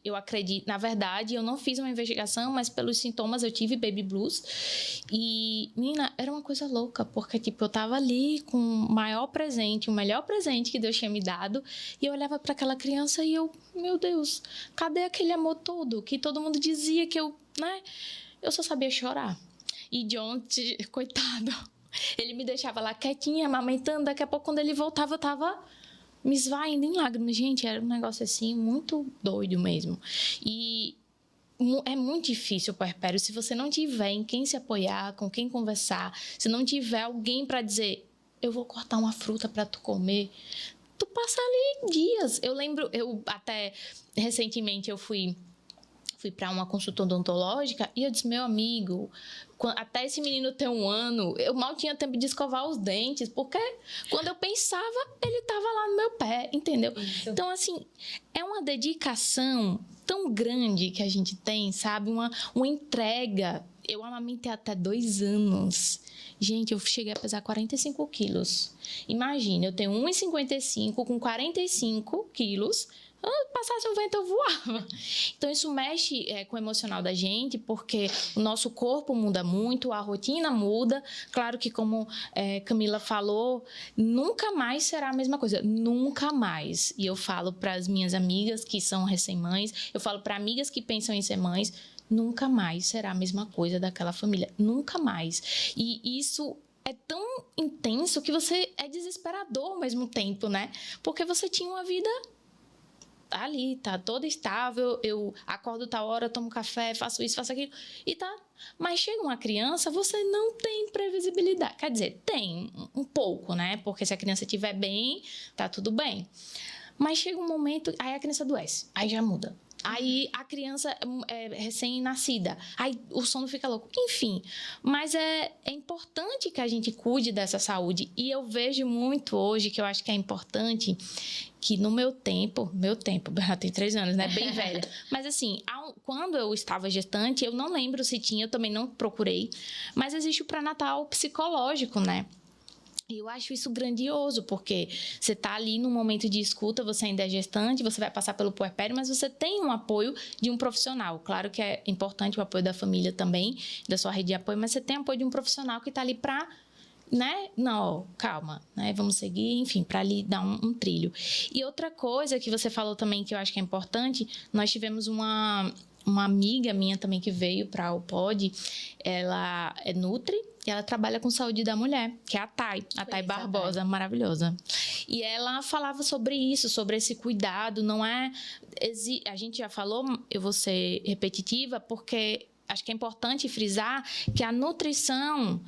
eu acredito, na verdade, eu não fiz uma investigação, mas pelos sintomas eu tive baby blues e, menina, era uma coisa louca, porque, tipo, eu tava ali com o melhor presente que Deus tinha me dado, e eu olhava para aquela criança e eu, meu Deus, cadê aquele amor todo que todo mundo dizia que eu, né, eu só sabia chorar. E John, coitado, ele me deixava lá quietinha, amamentando, daqui a pouco quando ele voltava eu tava me esvaindo em lágrimas. Gente, era um negócio assim, muito doido mesmo. E é muito difícil o puerpério se você não tiver em quem se apoiar, com quem conversar, se não tiver alguém para dizer, eu vou cortar uma fruta para tu comer. Tu passa ali dias. Eu lembro, até recentemente eu fui para uma consulta odontológica e eu disse, meu amigo, até esse menino ter 1 ano, eu mal tinha tempo de escovar os dentes, porque quando eu pensava, ele estava lá no meu pé, entendeu? Isso. Então, assim, é uma dedicação tão grande que a gente tem, sabe? Uma entrega. Eu amamentei até 2 anos. Gente, eu cheguei a pesar 45 quilos. Imagina, eu tenho 1,55 com 45 quilos. Passasse um vento, eu voava. Então, isso mexe com o emocional da gente, porque o nosso corpo muda muito, a rotina muda. Claro que, como Camila falou, nunca mais será a mesma coisa. Nunca mais. E eu falo para as minhas amigas que são recém-mães, eu falo para amigas que pensam em ser mães, nunca mais será a mesma coisa daquela família. Nunca mais. E isso é tão intenso que você é desesperador ao mesmo tempo, né? Porque você tinha uma vida ali, tá toda estável, eu acordo tal hora, tomo café, faço isso, faço aquilo, e tá. Mas chega uma criança, você não tem previsibilidade. Quer dizer, tem um pouco, né? Porque se a criança estiver bem, tá tudo bem. Mas chega um momento, aí a criança adoece, aí já muda. Aí a criança é recém-nascida, aí o sono fica louco. Enfim, mas é importante que a gente cuide dessa saúde. E eu vejo muito hoje, que eu acho que é importante, que no meu tempo, já tem 3 anos, né? Bem velha. Mas assim, quando eu estava gestante, eu não lembro se tinha, eu também não procurei, mas existe o pré-natal psicológico, né? E eu acho isso grandioso, porque você está ali no momento de escuta, você ainda é gestante, você vai passar pelo puerpério, mas você tem um apoio de um profissional. Claro que é importante o apoio da família também, da sua rede de apoio, mas você tem apoio de um profissional que está ali para, né? Não, calma, né? Vamos seguir, enfim, para ali dar um trilho. E outra coisa que você falou também que eu acho que é importante, nós tivemos uma amiga minha também que veio para o POD, ela é Nutri, e ela trabalha com saúde da mulher, que é a Thay Barbosa, maravilhosa. E ela falava sobre isso, sobre esse cuidado, não é... A gente já falou, eu vou ser repetitiva, porque acho que é importante frisar que a nutrição,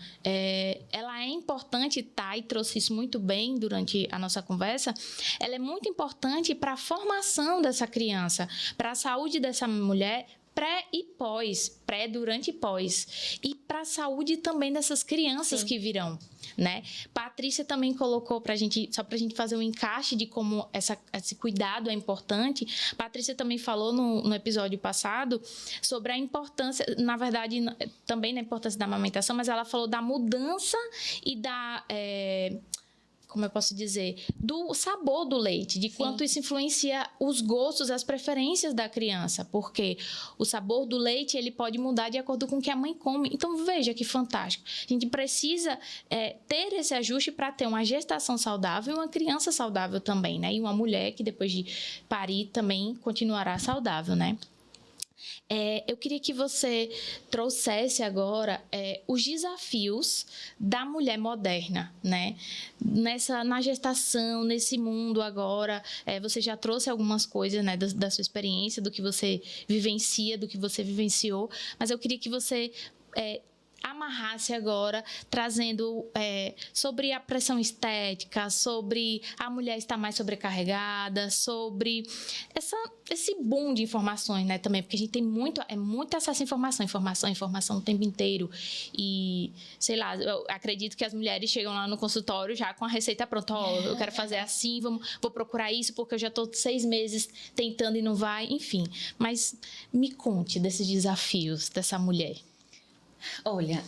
ela é importante, Thay trouxe isso muito bem durante a nossa conversa, ela é muito importante para a formação dessa criança, para a saúde dessa mulher, pré e pós, pré, durante e pós. E para a saúde também dessas crianças Sim. que virão, né? Patrícia também colocou para a gente, só para a gente fazer um encaixe de como esse cuidado é importante. Patrícia também falou no episódio passado sobre a importância, na verdade, também da importância da amamentação, mas ela falou da mudança e da... como eu posso dizer, do sabor do leite, de quanto Sim. isso influencia os gostos, as preferências da criança, porque o sabor do leite ele pode mudar de acordo com o que a mãe come. Então, veja que fantástico. A gente precisa ter esse ajuste para ter uma gestação saudável e uma criança saudável também, né? E uma mulher que depois de parir também continuará saudável, né? Eu queria que você trouxesse agora os desafios da mulher moderna, né? Na gestação, nesse mundo agora, você já trouxe algumas coisas, né, da sua experiência, do que você vivencia, do que você vivenciou, mas eu queria que você amarrasse agora, trazendo sobre a pressão estética, sobre a mulher estar mais sobrecarregada, sobre esse boom de informações, né, também, porque a gente tem muito acesso à informação o tempo inteiro. E, sei lá, eu acredito que as mulheres chegam lá no consultório já com a receita pronta. Eu quero fazer assim, vou procurar isso, porque eu já estou 6 meses tentando e não vai, enfim. Mas me conte desses desafios dessa mulher. Olha,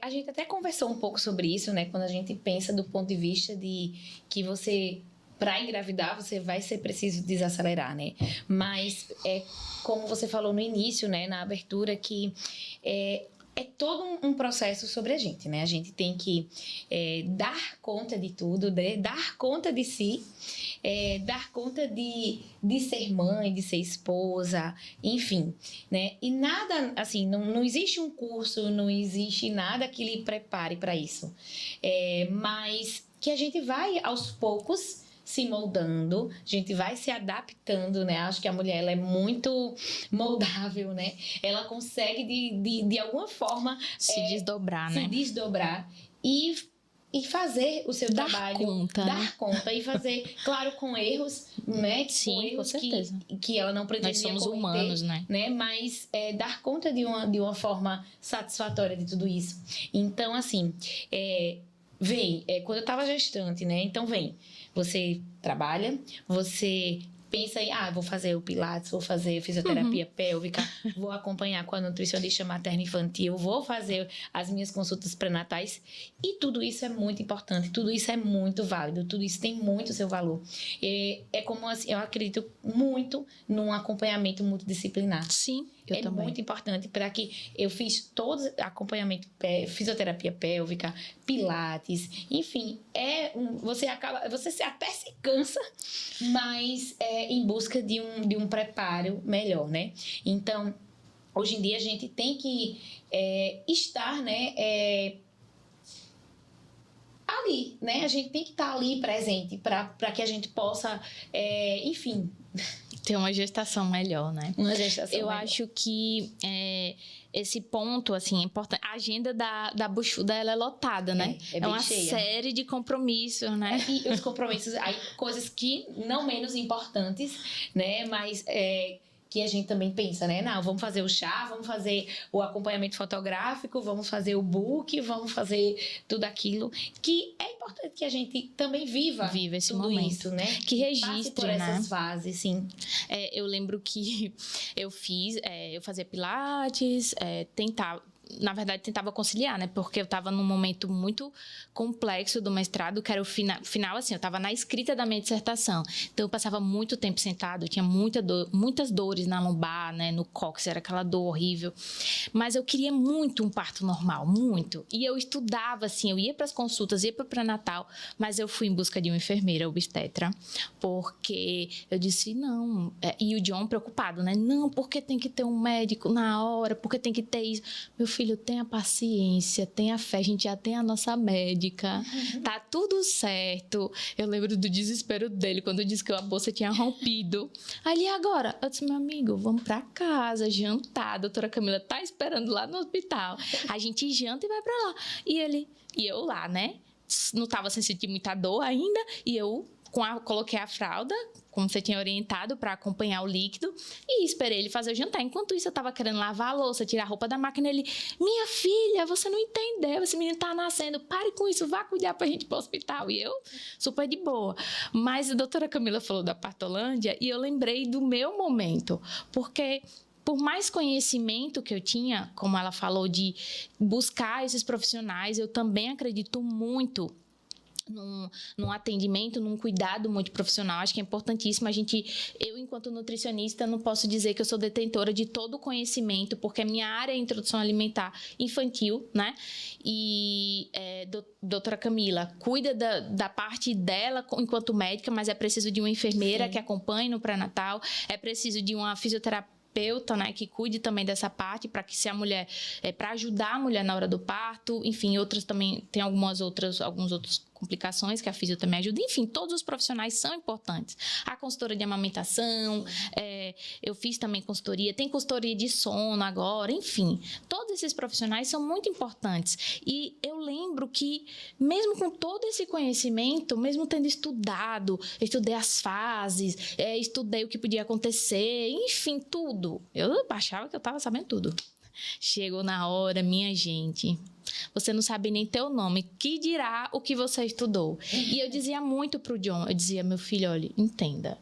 a gente até conversou um pouco sobre isso, né? Quando a gente pensa do ponto de vista de que você, para engravidar, você vai ser preciso desacelerar, né? Mas, como você falou no início, né? Na abertura, que é todo um processo sobre a gente, né? A gente tem que dar conta de tudo, né? Dar conta de si, dar conta de ser mãe, de ser esposa, enfim, né? E nada, assim, não existe um curso, não existe nada que lhe prepare para isso. Mas que a gente vai, aos poucos, se moldando, a gente vai se adaptando, né? Acho que a mulher, ela é muito moldável, né? Ela consegue, de alguma forma... se desdobrar, né? Se desdobrar e fazer o seu trabalho. Dar conta. E fazer, claro, com erros, né? Sim, com erros com certeza. Que ela não pretendia Nós somos cometer, humanos, né? Mas dar conta de uma forma satisfatória de tudo isso. Então, assim... quando eu estava gestante, né? Então, você trabalha, você pensa em, vou fazer o Pilates, vou fazer fisioterapia pélvica, vou acompanhar com a nutricionista materno-infantil, vou fazer as minhas consultas pré-natais. E tudo isso é muito importante, tudo isso é muito válido, tudo isso tem muito seu valor. É como assim, eu acredito muito num acompanhamento multidisciplinar. Sim, eu também. Muito importante para que eu fiz todo acompanhamento, fisioterapia pélvica, pilates, enfim, você até se cansa, mas em busca de um preparo melhor, né? Então, hoje em dia a gente tem que estar, né, ali, né? A gente tem que estar ali presente para que a gente possa, enfim... Ter uma gestação melhor, né? Uma gestação Eu melhor. acho que esse ponto, assim, é importante. A agenda da Buxuda, ela é lotada, né? É bem uma cheia. série de compromissos, né? E os compromissos, aí, coisas que não menos importantes, né? Mas que a gente também pensa, né? Não, vamos fazer o chá, vamos fazer o acompanhamento fotográfico, vamos fazer o book, vamos fazer tudo aquilo que é importante que a gente também viva esse tudo momento, isso, né? que registre, passe por né? essas fases, sim. Eu lembro que eu fazia pilates, na verdade, tentava conciliar, né? Porque eu estava num momento muito complexo do mestrado, que era o final, assim, eu estava na escrita da minha dissertação. Então, eu passava muito tempo sentado, eu tinha muitas dores na lombar, né? No cóccix, era aquela dor horrível. Mas eu queria muito um parto normal, muito. E eu estudava, assim, eu ia para as consultas, ia para o pré-natal, mas eu fui em busca de uma enfermeira obstetra, porque eu disse, não. E o John preocupado, né? Não, porque tem que ter um médico na hora, porque tem que ter isso. Meu filho, tenha paciência, tenha fé, a gente já tem a nossa médica, tá tudo certo. Eu lembro do desespero dele quando disse que a bolsa tinha rompido. Ali agora, eu disse, meu amigo, vamos pra casa, jantar, a doutora Camila tá esperando lá no hospital. A gente janta e vai pra lá. E eu lá, né? Não tava sem sentir muita dor ainda, e eu coloquei a fralda, como você tinha orientado, para acompanhar o líquido, e esperei ele fazer o jantar. Enquanto isso, eu estava querendo lavar a louça, tirar a roupa da máquina. Ele, minha filha, você não entendeu, esse menino está nascendo, pare com isso, vá cuidar para a gente ir para o hospital. E eu, super de boa. Mas a doutora Camila falou da Partolândia, e eu lembrei do meu momento, porque... Por mais conhecimento que eu tinha, como ela falou, de buscar esses profissionais, eu também acredito muito num atendimento, num cuidado muito profissional. Acho que é importantíssimo eu, enquanto nutricionista, não posso dizer que eu sou detentora de todo o conhecimento, porque a minha área é introdução alimentar infantil, né? E doutora Camila cuida da parte dela enquanto médica, mas é preciso de uma enfermeira que acompanhe no pré-natal, é preciso de uma fisioterapeuta, né, que cuide também dessa parte, para que se a mulher, para ajudar a mulher na hora do parto, enfim, outras também, tem alguns outros complicações que a fisio também ajuda. Enfim, todos os profissionais são importantes. A consultora de amamentação, eu fiz também consultoria, tem consultoria de sono agora, enfim. Todos esses profissionais são muito importantes. E eu lembro que, mesmo com todo esse conhecimento, mesmo tendo estudei as fases, estudei o que podia acontecer, enfim, tudo. Eu achava que eu estava sabendo tudo. Chegou na hora, minha gente, você não sabe nem teu nome, que dirá o que você estudou. E eu dizia muito pro John, eu dizia, meu filho, olha, entenda,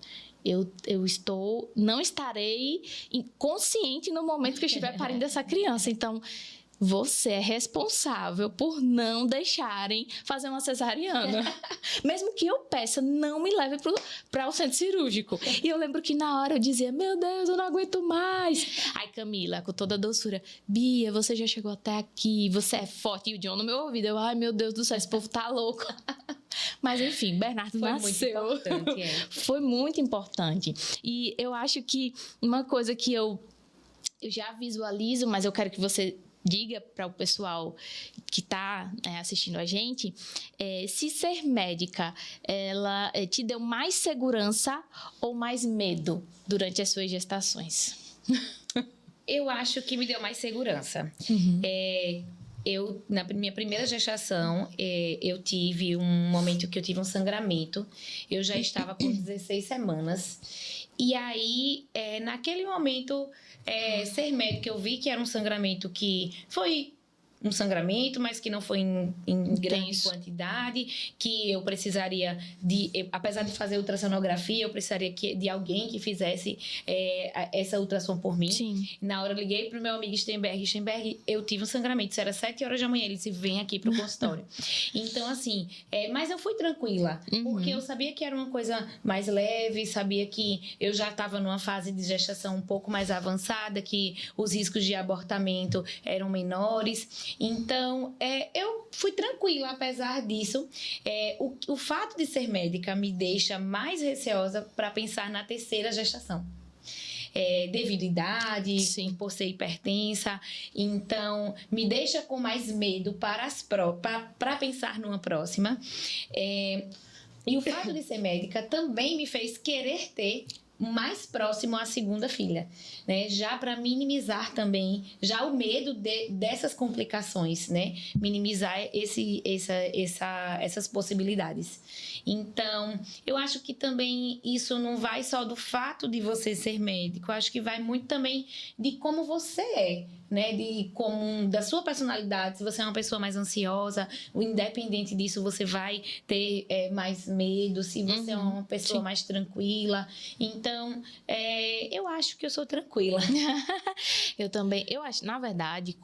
eu não estarei consciente no momento que eu estiver parindo essa criança, então... Você é responsável por não deixarem fazer uma cesariana. Mesmo que eu peça, não me leve para o centro cirúrgico. E eu lembro que na hora eu dizia, meu Deus, eu não aguento mais. Aí Camila, com toda a doçura, Bia, você já chegou até aqui, você é forte. E o John no meu ouvido, ai meu Deus do céu, esse povo tá louco. Mas enfim, Bernardo nasceu. Muito importante, Foi muito importante. E eu acho que uma coisa que eu já visualizo, mas eu quero que você diga para o pessoal que está assistindo a gente, se ser médica, ela te deu mais segurança ou mais medo durante as suas gestações? Eu acho que me deu mais segurança. Na minha primeira gestação, eu tive um momento que eu tive um sangramento. Eu já estava com 16 semanas. E aí, naquele momento, ser médica, eu vi que era um sangramento que foi um sangramento, mas que não foi em grande quantidade, que eu precisaria apesar de fazer ultrassonografia, eu precisaria de alguém que fizesse essa ultrassom por mim. Sim. Na hora eu liguei pro meu amigo Steinberg, eu tive um sangramento, isso era 7 horas da manhã, ele disse, vem aqui pro consultório. Então, assim, mas eu fui tranquila, porque eu sabia que era uma coisa mais leve, sabia que eu já estava numa fase de gestação um pouco mais avançada, que os riscos de abortamento eram menores. Então, eu fui tranquila, apesar disso. O fato de ser médica me deixa mais receosa para pensar na terceira gestação. devido à idade, Sim. por ser hipertensa. Então, me deixa com mais medo para pensar numa próxima. E o fato de ser médica também me fez querer ter mais próximo à segunda filha, né? Já para minimizar também já o medo dessas complicações, né? Minimizar essas possibilidades. Então, eu acho que também isso não vai só do fato de você ser médico, eu acho que vai muito também de como você é, né? Da sua personalidade. Se você é uma pessoa mais ansiosa, independente disso, você vai ter mais medo. Se você é uma pessoa mais tranquila. Então, eu acho que eu sou tranquila. Eu também, eu acho, na verdade,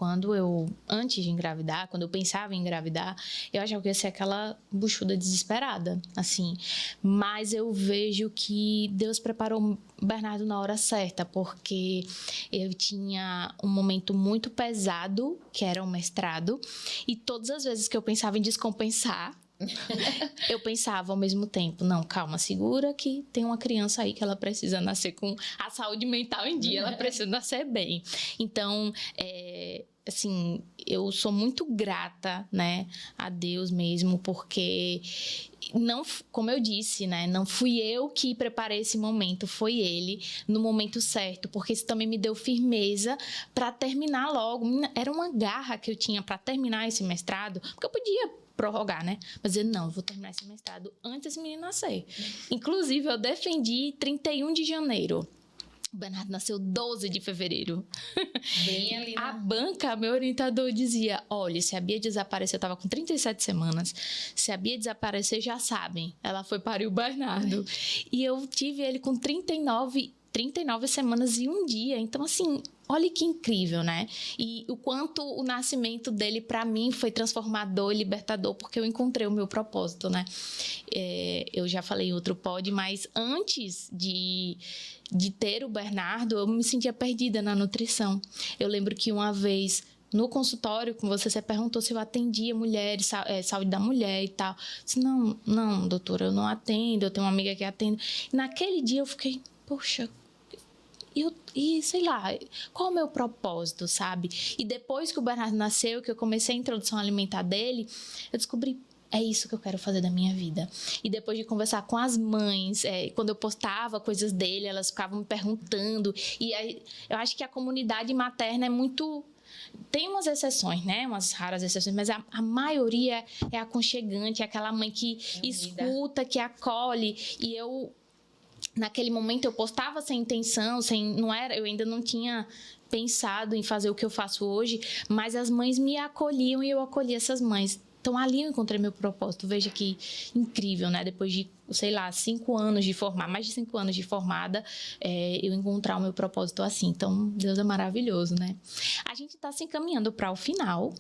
antes de engravidar, quando eu pensava em engravidar, eu achava que ia ser aquela buchuda desesperada, assim. Mas eu vejo que Deus preparou o Bernardo na hora certa, porque eu tinha um momento muito pesado, que era o mestrado, e todas as vezes que eu pensava em descompensar, eu pensava ao mesmo tempo, não, calma, segura que tem uma criança aí que ela precisa nascer com a saúde mental em dia, ela precisa nascer bem. Então, assim, eu sou muito grata, né, a Deus mesmo, porque não, como eu disse, né, não fui eu que preparei esse momento, foi ele no momento certo, porque isso também me deu firmeza para terminar logo. Era uma garra que eu tinha para terminar esse mestrado, porque eu podia prorrogar, né? Mas dizer, não, eu vou terminar esse mestrado antes desse menino nascer. Inclusive, eu defendi 31 de janeiro. O Bernardo nasceu 12 de fevereiro. Bem ali A banca, meu orientador dizia, olha, se a Bia desaparecer, eu tava com 37 semanas, se a Bia desaparecer, já sabem, ela foi parir o Bernardo. E eu tive ele com 39 semanas e um dia. Então, assim, olha que incrível, né? E o quanto o nascimento dele, para mim, foi transformador e libertador, porque eu encontrei o meu propósito, né? Eu já falei em outro pod, mas antes de ter o Bernardo, eu me sentia perdida na nutrição. Eu lembro que uma vez, no consultório com você perguntou se eu atendia mulheres, saúde da mulher e tal. Eu disse, não, doutora, eu não atendo, eu tenho uma amiga que atende. Naquele dia eu fiquei, poxa, e sei lá, qual é o meu propósito, sabe? E depois que o Bernardo nasceu, que eu comecei a introdução alimentar dele, eu descobri, é isso que eu quero fazer da minha vida. E depois de conversar com as mães, quando eu postava coisas dele, elas ficavam me perguntando. E aí, eu acho que a comunidade materna é muito... Tem umas exceções, né? Umas raras exceções, mas a maioria é aconchegante, é aquela mãe que escuta, que acolhe. E eu... Naquele momento eu postava sem intenção, eu ainda não tinha pensado em fazer o que eu faço hoje, mas as mães me acolhiam e eu acolhi essas mães. Então ali eu encontrei meu propósito. Veja que incrível, né? Depois de, sei lá, mais de 5 anos de formada, eu encontrar o meu propósito assim. Então Deus é maravilhoso, né? A gente está se encaminhando para o final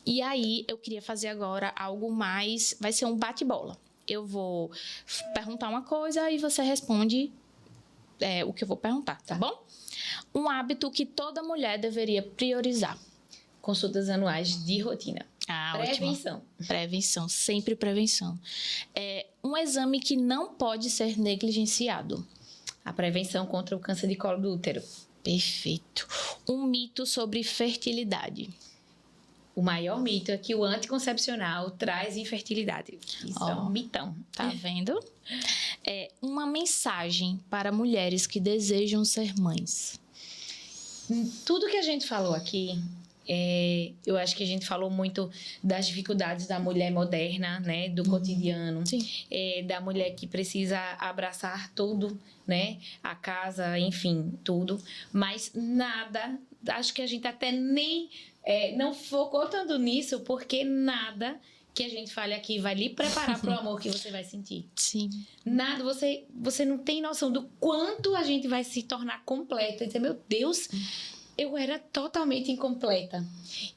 e aí eu queria fazer agora algo mais, vai ser um bate-bola. Eu vou perguntar uma coisa e você responde o que eu vou perguntar, tá bom? Um hábito que toda mulher deveria priorizar. Consultas anuais de rotina. Prevenção. Ótimo. Prevenção, sempre prevenção. Um exame que não pode ser negligenciado. A prevenção contra o câncer de colo do útero. Perfeito. Um mito sobre fertilidade. O maior mito é que o anticoncepcional traz infertilidade. Isso é um mitão. Tá vendo? Uma mensagem para mulheres que desejam ser mães. Tudo que a gente falou aqui, eu acho que a gente falou muito das dificuldades da mulher moderna, né? Do cotidiano. Sim. Da mulher que precisa abraçar tudo, né? A casa, enfim, tudo. Mas nada, acho que a gente até nem... não focou tanto nisso, porque nada que a gente fale aqui vai lhe preparar para o amor que você vai sentir. Sim. Nada, você não tem noção do quanto a gente vai se tornar completa. E dizer, meu Deus, eu era totalmente incompleta.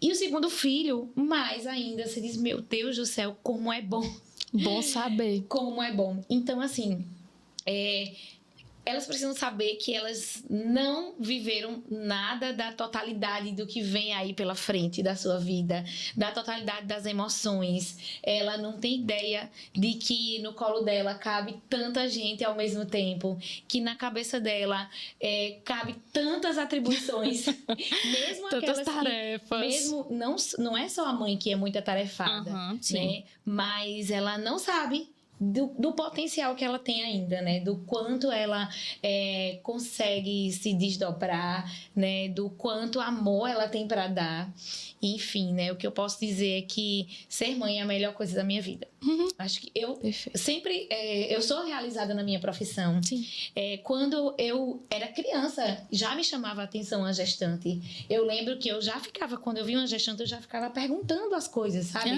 E o segundo filho, mais ainda, você diz, meu Deus do céu, como é bom. Bom saber. Como é bom. Então, assim, elas precisam saber que elas não viveram nada da totalidade do que vem aí pela frente da sua vida, da totalidade das emoções. Ela não tem ideia de que no colo dela cabe tanta gente ao mesmo tempo, que na cabeça dela cabe tantas atribuições, mesmo tantas aquelas tarefas. Mesmo não é só a mãe que é muito atarefada, né? Mas ela não sabe do potencial que ela tem ainda, né? Do quanto ela consegue se desdobrar, né? Do quanto amor ela tem para dar. Enfim, né? O que eu posso dizer é que ser mãe é a melhor coisa da minha vida. Acho que eu sempre... eu sou realizada na minha profissão. Quando eu era criança, já me chamava a atenção a gestante. Eu lembro que eu já ficava... Quando eu vi uma gestante, eu já ficava perguntando as coisas, sabe?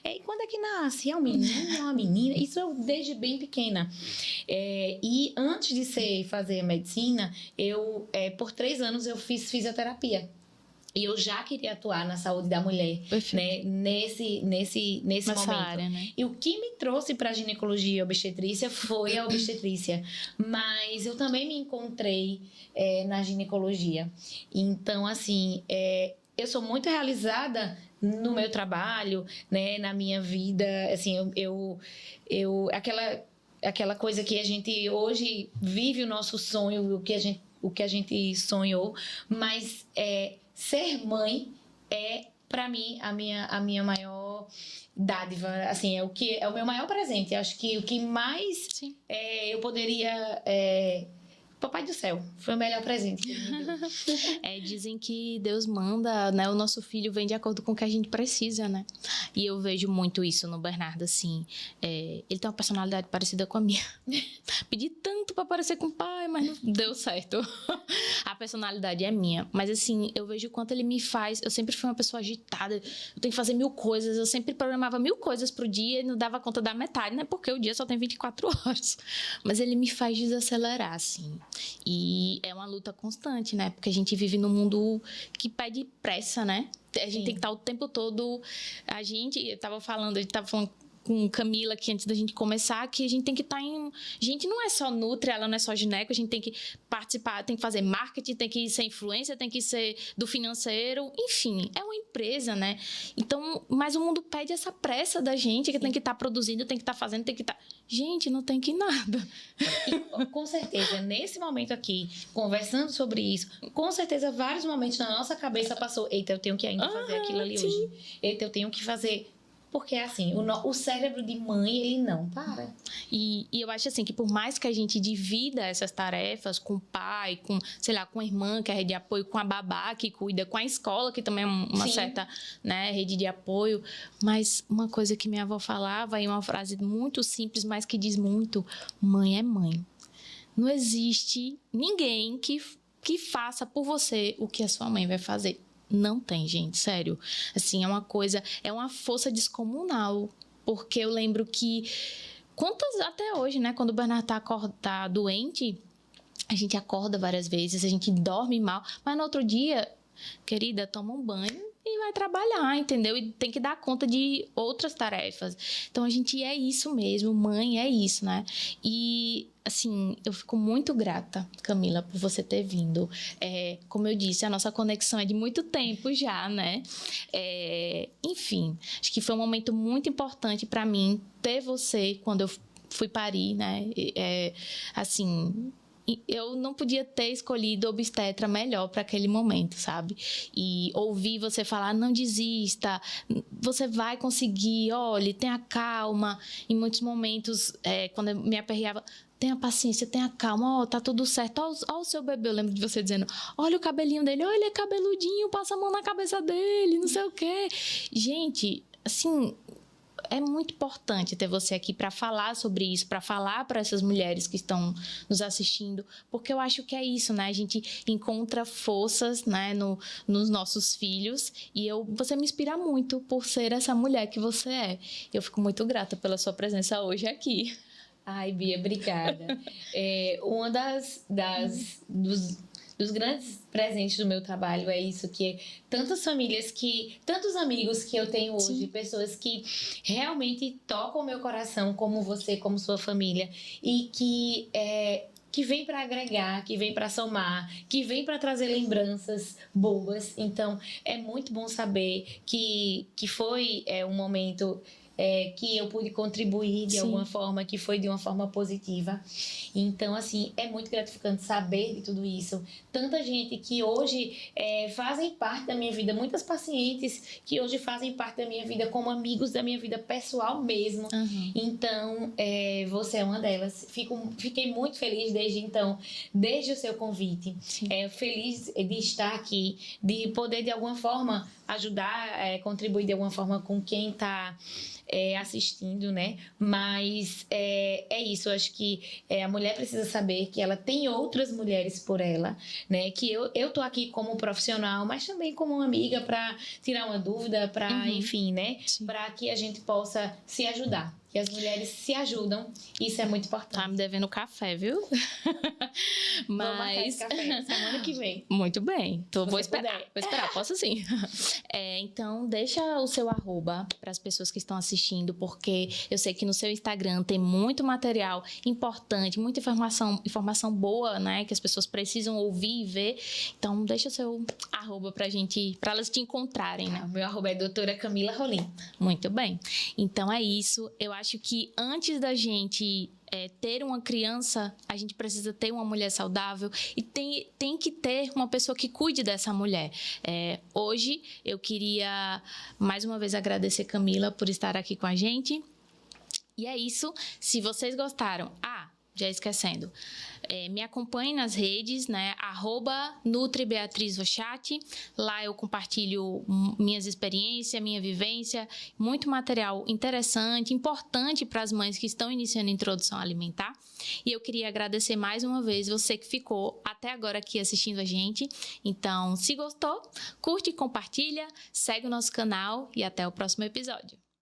E quando é que nasce? É um menino? É uma menina? Isso eu desde bem pequena. E antes de fazer medicina, por 3 anos eu fiz fisioterapia. E eu já queria atuar na saúde da mulher, né? Nesse momento. Área, né? E o que me trouxe para a ginecologia e obstetrícia foi a obstetrícia. Mas eu também me encontrei na ginecologia. Então, assim, eu sou muito realizada no meu trabalho, né? Na minha vida. Assim, aquela coisa que a gente hoje vive o nosso sonho, o que a gente sonhou, mas ser mãe é, para mim, a minha maior dádiva, assim, é o meu maior presente. Acho que o que mais eu poderia... Papai do céu, foi o melhor presente que ele me deu. Dizem que Deus manda, né? O nosso filho vem de acordo com o que a gente precisa, né? E eu vejo muito isso no Bernardo, assim. Ele tem uma personalidade parecida com a minha. Pedi tanto pra parecer com o pai, mas não deu certo. A personalidade é minha. Mas, assim, eu vejo o quanto ele me faz... Eu sempre fui uma pessoa agitada. Eu tenho que fazer 1000 coisas. Eu sempre programava 1000 coisas pro dia e não dava conta da metade, né? Porque o dia só tem 24 horas. Mas ele me faz desacelerar, assim. E é uma luta constante, né? Porque a gente vive num mundo que pede pressa, né? A gente tem que estar o tempo todo... A gente tava falando com Camila aqui antes da gente começar, que a gente tem que estar em... Gente, não é só nutri, ela não é só gineco, a gente tem que participar, tem que fazer marketing, tem que ser influencer, tem que ser do financeiro, enfim, é uma empresa, né? Então, mas o mundo pede essa pressa da gente, que tem que estar produzindo, tem que estar fazendo, tem que estar... Gente, não tem que nada. E, com certeza, nesse momento aqui, conversando sobre isso, com certeza, vários momentos na nossa cabeça passou, eita, eu tenho que ainda fazer aquilo ali hoje. Eita, eu tenho que fazer... Porque, assim, o cérebro de mãe, ele não para. E eu acho, assim, que por mais que a gente divida essas tarefas com o pai, com, sei lá, com a irmã, que é a rede de apoio, com a babá, que cuida, com a escola, que também é uma certa, né, rede de apoio. Mas uma coisa que minha avó falava, e uma frase muito simples, mas que diz muito: mãe é mãe. Não existe ninguém que faça por você o que a sua mãe vai fazer. Não tem, gente, sério. Assim, é uma coisa, é uma força descomunal. Porque eu lembro que, até hoje, né? Quando o Bernardo tá doente, a gente acorda várias vezes, a gente dorme mal. Mas no outro dia, querida, toma um banho e vai trabalhar, entendeu? E tem que dar conta de outras tarefas. Então, a gente é isso mesmo, mãe é isso, né? E, assim, eu fico muito grata, Camila, por você ter vindo. Como eu disse, a nossa conexão é de muito tempo já, né? Enfim, acho que foi um momento muito importante para mim ter você quando eu fui parir, né? Assim... eu não podia ter escolhido obstetra melhor para aquele momento, sabe? E ouvir você falar, não desista, você vai conseguir, olhe, tenha calma. Em muitos momentos, quando eu me aperreava, tenha paciência, tenha calma, tá tudo certo. Ó o seu bebê, eu lembro de você dizendo, olha o cabelinho dele, olha, ele é cabeludinho, passa a mão na cabeça dele, não sei o quê. Gente, assim... é muito importante ter você aqui para falar sobre isso, para falar para essas mulheres que estão nos assistindo, porque eu acho que é isso, né? A gente encontra forças, né, nos nossos filhos, e você me inspira muito por ser essa mulher que você é. Eu fico muito grata pela sua presença hoje aqui. Ai, Bia, obrigada. Uma dos grandes presentes do meu trabalho é isso, que tantas famílias tantos amigos que eu tenho hoje, sim, pessoas que realmente tocam o meu coração, como você, como sua família, e que que vem para agregar, que vem para somar, que vem para trazer lembranças boas. Então, é muito bom saber que foi um momento que eu pude contribuir de alguma forma, que foi de uma forma positiva. Então, assim, é muito gratificante saber de tudo isso. Tanta gente que hoje fazem parte da minha vida, muitas pacientes que hoje fazem parte da minha vida como amigos da minha vida pessoal mesmo. Então, você é uma delas. Fiquei muito feliz desde o seu convite. Feliz de estar aqui, de poder de alguma forma ajudar, contribuir de alguma forma com quem está assistindo, né? Mas é isso, eu acho que a mulher precisa saber que ela tem outras mulheres por ela, né? Que eu tô aqui como profissional, mas também como uma amiga para tirar uma dúvida, para enfim, né? Para que a gente possa se ajudar. Que as mulheres se ajudam, isso é muito importante. Tá me devendo café, viu? Mas... Vou marcar esse café semana que vem. Muito bem. Então, vou esperar, posso sim. Então, deixa o seu arroba para as pessoas que estão assistindo, porque eu sei que no seu Instagram tem muito material importante, muita informação boa, né? Que as pessoas precisam ouvir e ver. Então, deixa o seu arroba para elas te encontrarem, né? O meu arroba é doutora Camila Rolim. Muito bem. Então, é isso. Eu acho que antes da gente ter uma criança, a gente precisa ter uma mulher saudável e tem que ter uma pessoa que cuide dessa mulher. Hoje, eu queria mais uma vez agradecer Camila por estar aqui com a gente. E é isso. Se vocês gostaram... já esquecendo, me acompanhe nas redes, né? @NutriBeatrizRochati. Lá eu compartilho minhas experiências, minha vivência, muito material interessante, importante para as mães que estão iniciando a introdução alimentar. E eu queria agradecer mais uma vez você que ficou até agora aqui assistindo a gente. Então, se gostou, curte e compartilha, segue o nosso canal e até o próximo episódio.